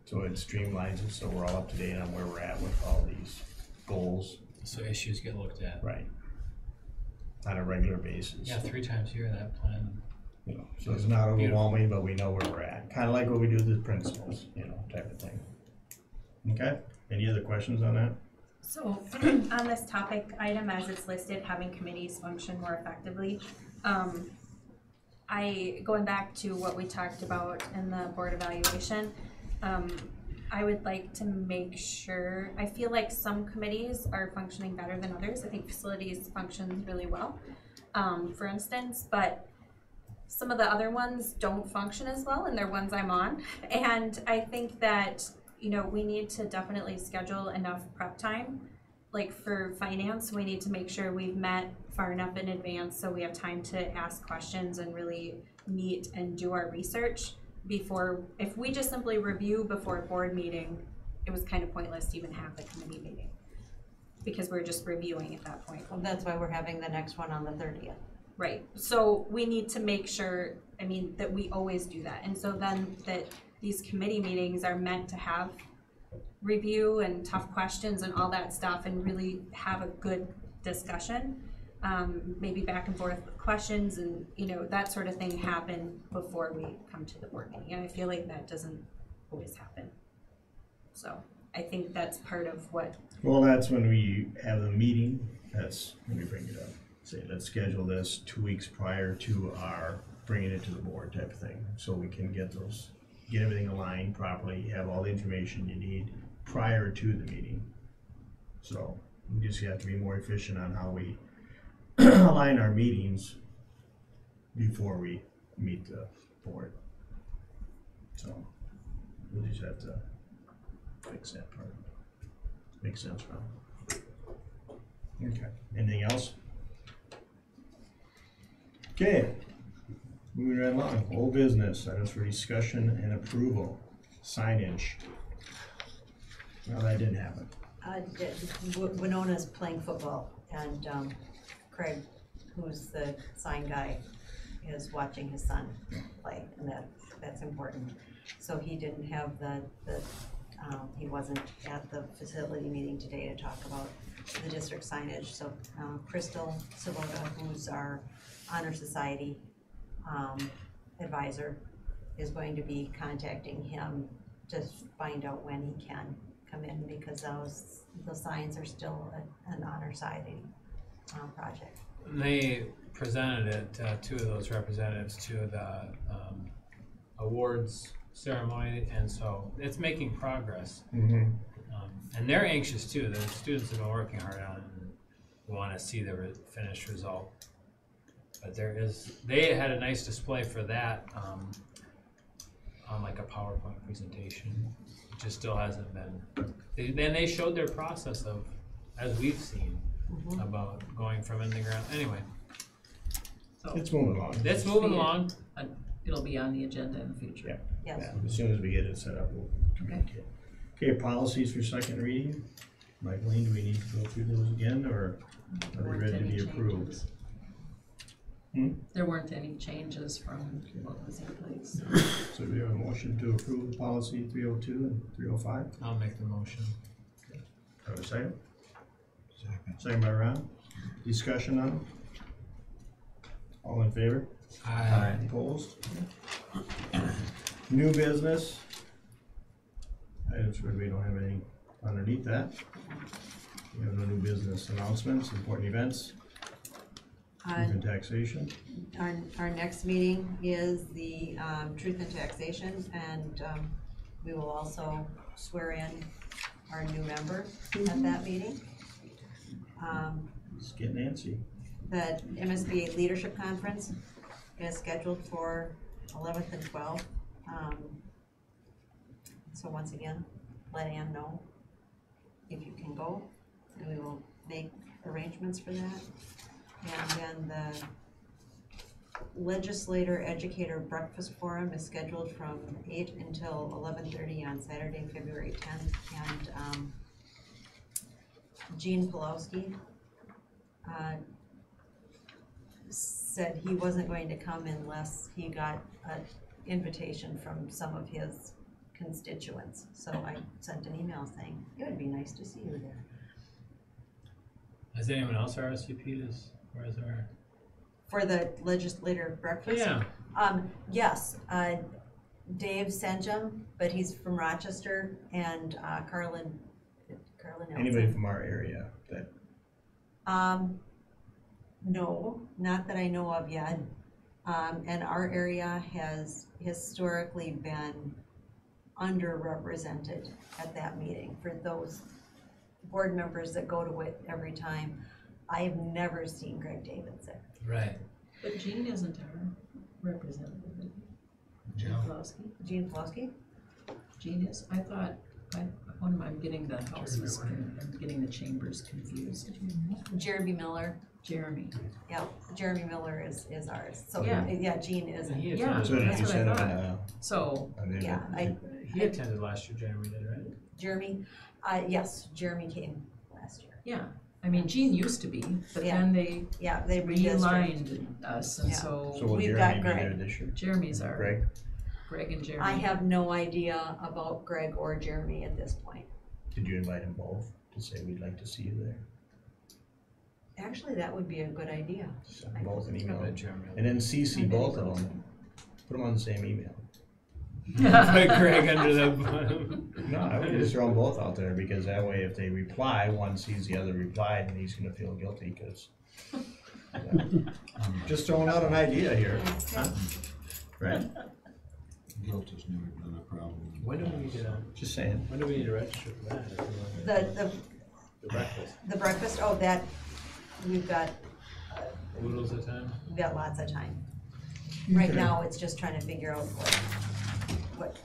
So it streamlines it, so we're all up to date on where we're at with all these goals. So issues get looked at. Right. On a regular basis. Yeah, 3 times a year that plan. So it's not overwhelming, but we know where we're at. Kinda like what we do with the principals, type of thing. Okay, any other questions on that? So on this topic item, as it's listed, having committees function more effectively, going back to what we talked about in the board evaluation, I would like to make sure, I feel like some committees are functioning better than others. I think facilities functions really well, for instance, but some of the other ones don't function as well, and they're ones I'm on. And I think that, we need to definitely schedule enough prep time. Like for finance, we need to make sure we've met far enough in advance so we have time to ask questions and really meet and do our research before. If we just simply review before a board meeting, it was kind of pointless to even have the committee meeting, because we're just reviewing at that point. Well, that's why we're having the next one on the 30th. Right, so we need to make sure, that we always do that, and so then that these committee meetings are meant to have review and tough questions and all that stuff, and really have a good discussion, maybe back and forth questions, and that sort of thing happen before we come to the board meeting, and I feel like that doesn't always happen. So I think that's part of what. Well, that's when we have the meeting, that's when we bring it up. Say, let's schedule this 2 weeks prior to our bringing it to the board type of thing, so we can get those get everything aligned properly, have all the information you need prior to the meeting. So we just have to be more efficient on how we align our meetings before we meet the board. So we'll just have to fix that part. Makes sense, Ron? Okay, anything else? Okay, moving right along, old business, items for discussion and approval, signage. Well, that didn't happen. Winona's playing football, and Craig, who's the sign guy, is watching his son play, and that's important. So he didn't have he wasn't at the facility meeting today to talk about the district signage. So Crystal Savota, who's our Honor Society advisor, is going to be contacting him to find out when he can come in, because those signs are still an Honor Society project. They presented it, two of those representatives to the awards ceremony, and so it's making progress. Mm-hmm. And they're anxious too. The students have been working hard on it and want to see the finished result. But they had a nice display for that on like a PowerPoint presentation. It just still hasn't been. Then they showed their process of, as we've seen, about going from in the ground. Anyway, So It's moving along. it's moving along. it'll be on the agenda in the future. Yeah. Yes. Yeah, as soon as we get it set up, we'll communicate. Okay, policies for second reading. Michaeline, do we need to go through those again, or are they Weren't ready to any be approved? changes. There weren't any changes from what was in place. So we have a motion to approve policy 302 and 305. I'll make the motion. Have a second? Second. Second by Ron. Discussion on them? All in favor? Aye. Opposed? New business. Items where we don't have anything underneath that. We have no new business announcements, important events, truth and taxation. Our next meeting is the Truth and Taxation, and we will also swear in our new member at that meeting. Let's get Nancy. The MSBA Leadership Conference is scheduled for 11th and 12th. So once again, let Ann know if you can go, and we will make arrangements for that. And then the Legislator Educator Breakfast Forum is scheduled from 8 until 11:30 on Saturday, February 10th. And Gene Pulowski said he wasn't going to come unless he got an invitation from some of his constituents. So I sent an email saying, it would be nice to see you there. Has anyone else RSVP'd us? Where's our? For the legislator breakfast? Yeah. Yes, Dave Senjum, but he's from Rochester, and Carlin Nelson. Anybody from our area that, No, not that I know of yet. And our area has historically been underrepresented at that meeting. For those board members that go to it every time, I have never seen Greg Davidson. Right. But Jean isn't our representative, is he? Jean Pulaski? Gene Pulaski? Jean is, I thought, I'm getting the houses, I'm getting the chambers confused. Jeremy Miller. Jeremy. Yeah, Jeremy Miller is ours. So, Yeah. yeah, Gene isn't. He Yeah. attended, so did that's you what I send them thought. So, Yeah, he attended last year, Jeremy did, right? Jeremy, yes, Jeremy came last year. yeah, I mean, Jean used to be, but Yeah. then they Yeah, they redistricted. realigned us, and Yeah. So so will We've got Jeremy be there Greg. this year? Jeremy's our, Greg? Greg and Jeremy. I have no idea about Greg or Jeremy at this point. Did you invite them both to say we'd like to see you there? Actually, that would be a good idea. Send them both an I email. bet Jeremy. And then CC both of them. Put them on the same email. Put Greg under the. No, I would just throw them both out there, because that way if they reply, one sees the other reply, and he's gonna feel guilty, because. Just throwing out an idea here, Okay. right? Guilt has never been a problem. When do we need Just saying. when do we need to register for that? The breakfast. the breakfast, oh, that, we've got Oodles of time? we've got lots of time. Right now, it's just trying to figure out what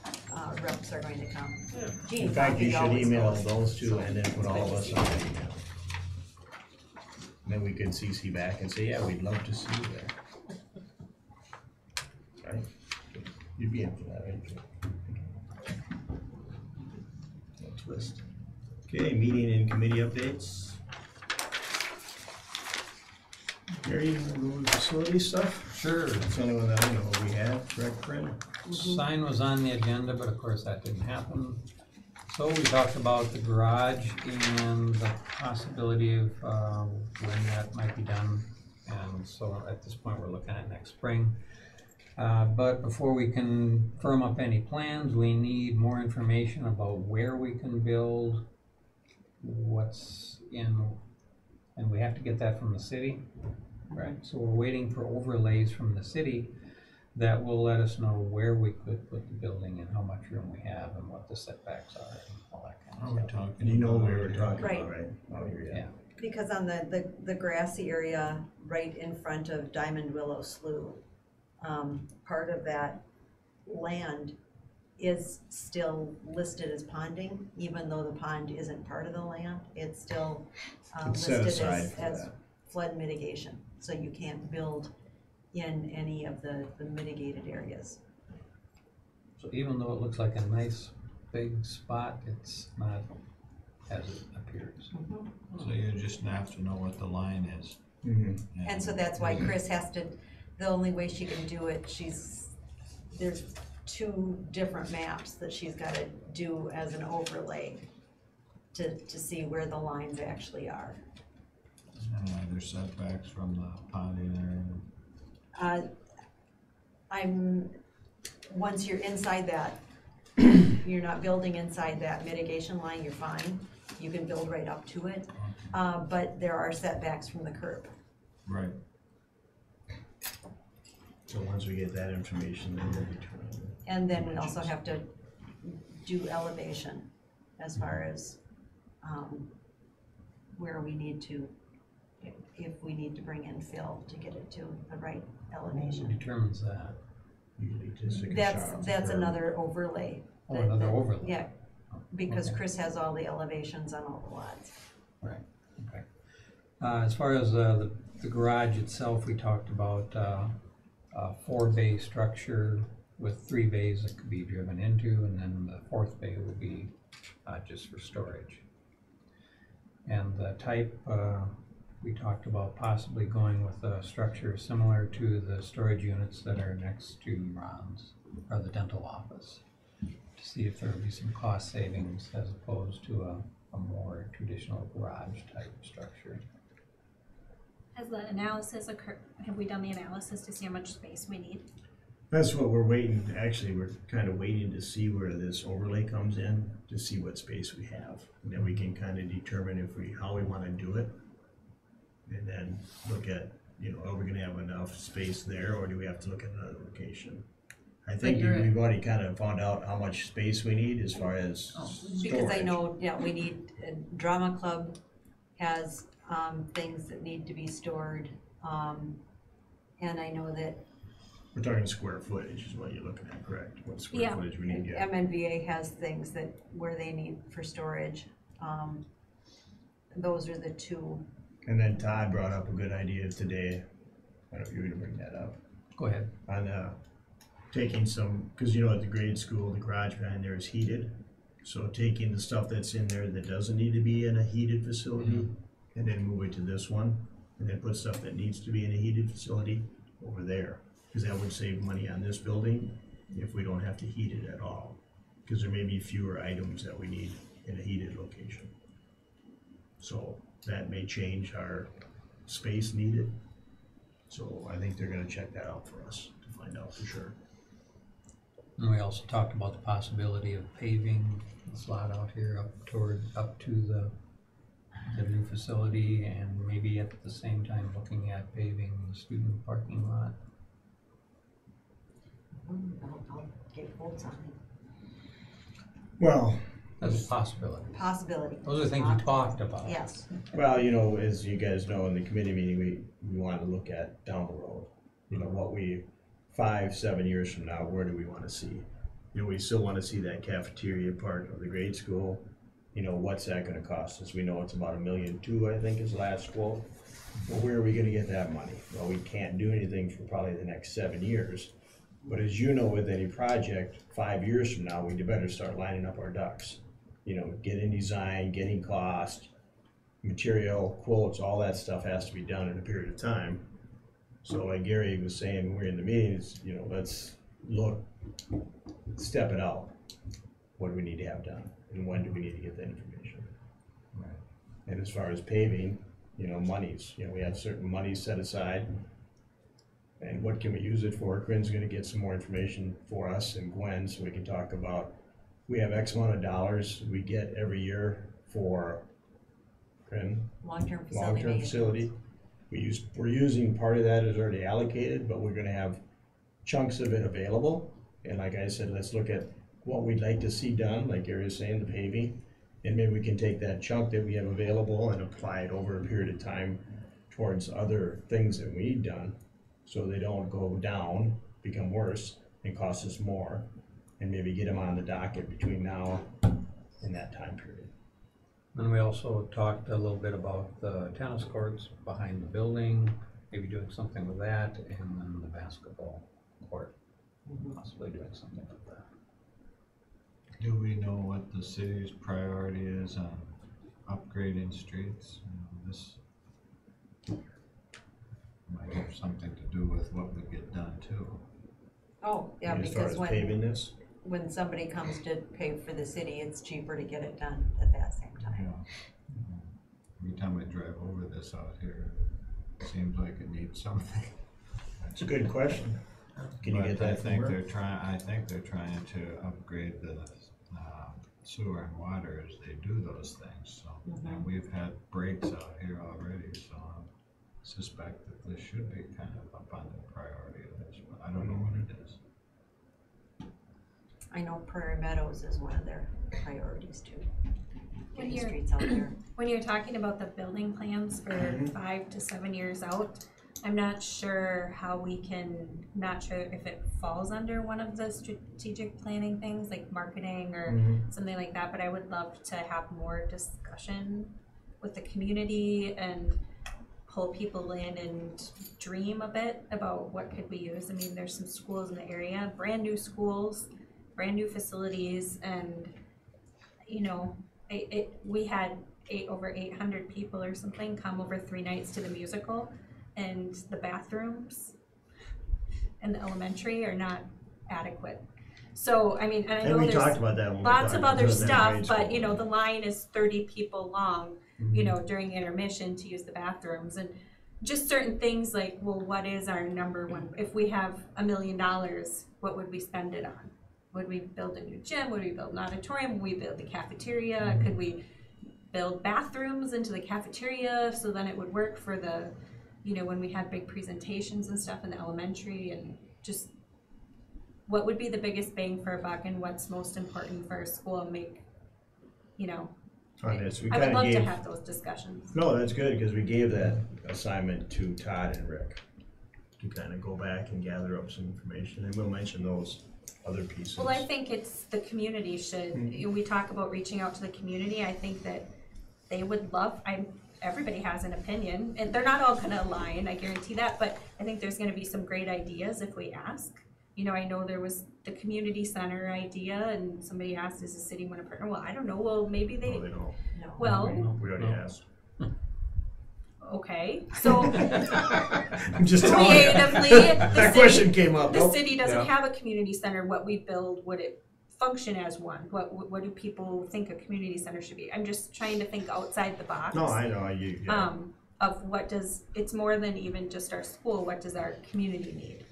reps are going to come. Jean In fact, you probably should always email goes. those two and then put all of us on the email. And then we could CC back and say, yeah, we'd love to see you there. Right? You'd be in for that, right? No twist. Okay, meeting and committee updates. Gary, you wanna go over the facility stuff? Sure. That's the only one that I know we have, correct, Brenda? Sign was on the agenda, but of course that didn't happen. So we talked about the garage and the possibility of when that might be done. And so at this point, we're looking at next spring. But before we can firm up any plans, we need more information about where we can build, what's in, and we have to get that from the city. Right, so we're waiting for overlays from the city that will let us know where we could put the building and how much room we have and what the setbacks are and all that kind Are of we stuff. talking? And you know about what we were talking Right. about, right? Oh, you're, Yeah, Because on the grassy area right in front of Diamond Willow Slough, part of that land is still listed as ponding, even though the pond isn't part of the land, it's still It's set listed aside for as that. flood mitigation, so you can't build in any of the mitigated areas. so even though it looks like a nice big spot, it's not as it appears. So you just have to know what the line is. Mhm. And so that's why Chris has to, the only way she can do it, there's two different maps that she's gotta do as an overlay to see where the lines actually are. And there's setbacks from the ponding area. Once you're inside that, you're not building inside that mitigation line, you're fine. You can build right up to it, but there are setbacks from the curb. Right. So once we get that information, then we'll determine. And then we also have to do elevation as far as, where we need to, if we need to bring in fill to get it to the right Who elevation. determines that? Usually just take a shot off the That's curb. another overlay. Oh, another overlay. Yeah, because Okay. Chris has all the elevations on all the lots. Right, okay. As far as the garage itself, we talked about a 4-bay structure with 3 bays that could be driven into, and then the 4th bay would be just for storage. And the type, we talked about possibly going with a structure similar to the storage units that are next to Ron's, or the dental office, to see if there would be some cost savings as opposed to a more traditional garage type structure. Has the analysis occurred, have we done the analysis to see how much space we need? That's what we're waiting, actually, we're kind of waiting to see where this overlay comes in, to see what space we have. And then we can kind of determine how we want to do it. And then look at, are we gonna have enough space there, or do we have to look at another location? I think you're- we've already kind of found out how much space we need as far as storage. Because I know, we need, Drama Club has, things that need to be stored. And I know that We're talking square footage is what you're looking at, correct? What square Yeah. footage we need, yeah. MNVA has things where they need for storage. Those are the two. And then Todd brought up a good idea today, I don't know if you were gonna bring that up, Go ahead. on taking some, because at the grade school, the garage behind there is heated. So taking the stuff that's in there that doesn't need to be in a heated facility, and then move it to this one, and then put stuff that needs to be in a heated facility over there. Because that would save money on this building if we don't have to heat it at all. Because there may be fewer items that we need in a heated location. So that may change our space needed. So I think they're gonna check that out for us to find out for sure. And we also talked about the possibility of paving this lot out here up to the new facility, and maybe at the same time looking at paving the student parking lot. I'll get quotes on it. Well, That's a possibility. Possibility. Those are things we talked about. Yes. well, you know, as you guys know, in the committee meeting, we want to look at down the road. You know, what we, 5-7 years from now, where do we want to see? You know, we still want to see that cafeteria part of the grade school. You know, what's that gonna cost us? We know it's about $1.2 million, I think is the last quote. Well, where are we gonna get that money? Well, we can't do anything for probably the next 7 years. But as you know, with any project, 5 years from now, we better start lining up our ducks. You know, getting design, getting cost, material, quotes, all that stuff has to be done in a period of time. So like Gary was saying, when we're in the meetings, you know, let's look, step it out. What do we need to have done? And when do we need to get that information? Right. And as far as paving, you know, monies, you know, we have certain monies set aside. And what can we use it for? Quinn's gonna get some more information for us and Gwen, so we can talk about, we have X amount of dollars we get every year for Quinn, Long-term facility long-term maintenance. facility. We're using part of that is already allocated, but we're gonna have chunks of it available. And like I said, let's look at what we'd like to see done, like Gary was saying, the paving. And maybe we can take that chunk that we have available and apply it over a period of time towards other things that we need done. So they don't go down, become worse, and cost us more. And maybe get them on the docket between now and that time period. And we also talked a little bit about the tennis courts behind the building, maybe doing something with that, and then the basketball court, possibly doing something with that. Do we know what the city's priority is on upgrading streets? You know, this might have something to do with what we get done too. Oh, yeah, As far because as paving when, this, when somebody comes to pay for the city, it's cheaper to get it done at that same Yeah. time. Every time I drive over this out here, it seems like it needs something. it's a good question. Can you get that I think from her? I think they're trying to upgrade the sewer and water as they do those things, so. And we've had breaks out here already, so I suspect that this should be kind of up on the priority list, but I don't know what it is. I know Prairie Meadows is one of their priorities too. When Getting you're- streets out there. When you're talking about the building plans for 5 to 7 years out, I'm not sure how we can, not sure if it falls under one of the strategic planning things like marketing or something like that, but I would love to have more discussion with the community and pull people in and dream a bit about what could we use. I mean, there's some schools in the area, brand new schools, brand new facilities, and you know, we had over 800 people or something come over 3 nights to the musical, and the bathrooms in the elementary are not adequate. So, I mean, and I And know we there's talked about that when we lots talked of about other the stuff, grade but school. you know, the line is 30 people long, you know, during intermission to use the bathrooms, and just certain things like, well, what is our number one, if we have $1 million, what would we spend it on? Would we build a new gym? Would we build an auditorium? Would we build the cafeteria? Could we build bathrooms into the cafeteria so then it would work for the, you know, when we had big presentations and stuff in the elementary, and just what would be the biggest bang for a buck and what's most important for our school, and make, you know, On this, we I would kinda love to gave, have those discussions. no, that's good, because we gave that assignment to Todd and Rick to kind of go back and gather up some information, and we'll mention those other pieces. Well, I think it's the community should, we talk about reaching out to the community, I think that they would love, everybody has an opinion, and they're not all gonna align, I guarantee that, but I think there's gonna be some great ideas if we ask. You know, I know there was the community center idea, and somebody asked, does the city want to partner? Well, I don't know, well, maybe No, they, they don't. No. well, We already asked. okay, so I'm just telling you. creatively, That the question city, came up. the Nope. city doesn't Yeah. have a community center, what we build, would it function as one? What do people think a community center should be? I'm just trying to think outside the box. No, I know, yeah. Of what does, it's more than even just our school, what does our community need?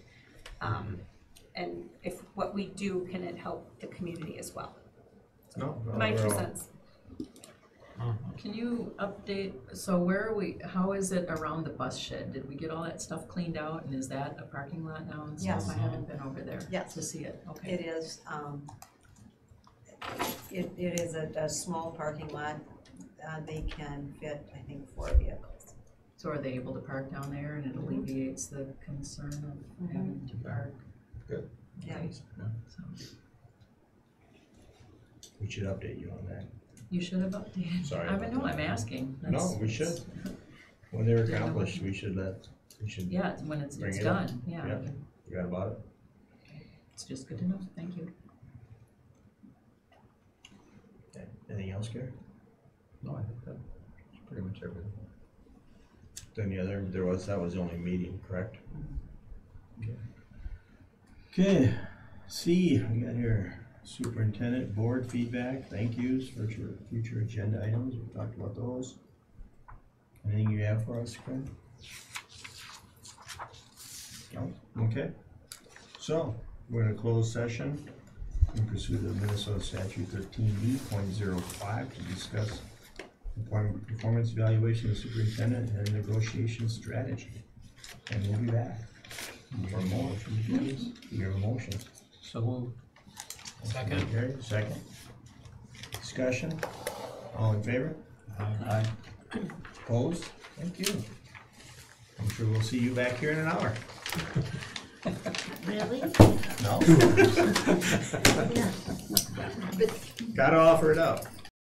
And if what we do, can it help the community as well? No, My we're 2 all- cents. Can you update, so where are we, how is it around the bus shed? Did we get all that stuff cleaned out, and is that a parking lot now and stuff? Yes. I haven't been over there Yes. to see it, okay. It is, it is a small parking lot. They can fit, I think, 4 vehicles. So are they able to park down there, and it alleviates the concern of having to park? Good. Yeah. So, We should update you on that. you should have updated. Sorry I about know, that. I'm asking. No, That's- we should. When they're Didn't know accomplished, what- we should. Yeah, when it's Bring it up. done, Yeah. yeah. Forgot about it. It's just good to know, thank you. Okay. Anything else, Gary? No, I think that's pretty much everything. Then the other, that was the only meeting, correct? Okay, C, we got here superintendent board feedback, thank yous for your future agenda items, we talked about those. Anything you have for us, Craig? No, okay. So, we're in a closed session in pursuit of Minnesota statute 13B.05 to discuss performance evaluation of superintendent and negotiation strategy. And we'll be back. For a motion, please. You have a motion. So moved. Second. Gary, second. Discussion? All in favor? Aye. Opposed? Thank you. I'm sure we'll see you back here in an hour. Really? No? Yeah. But Gotta offer it up.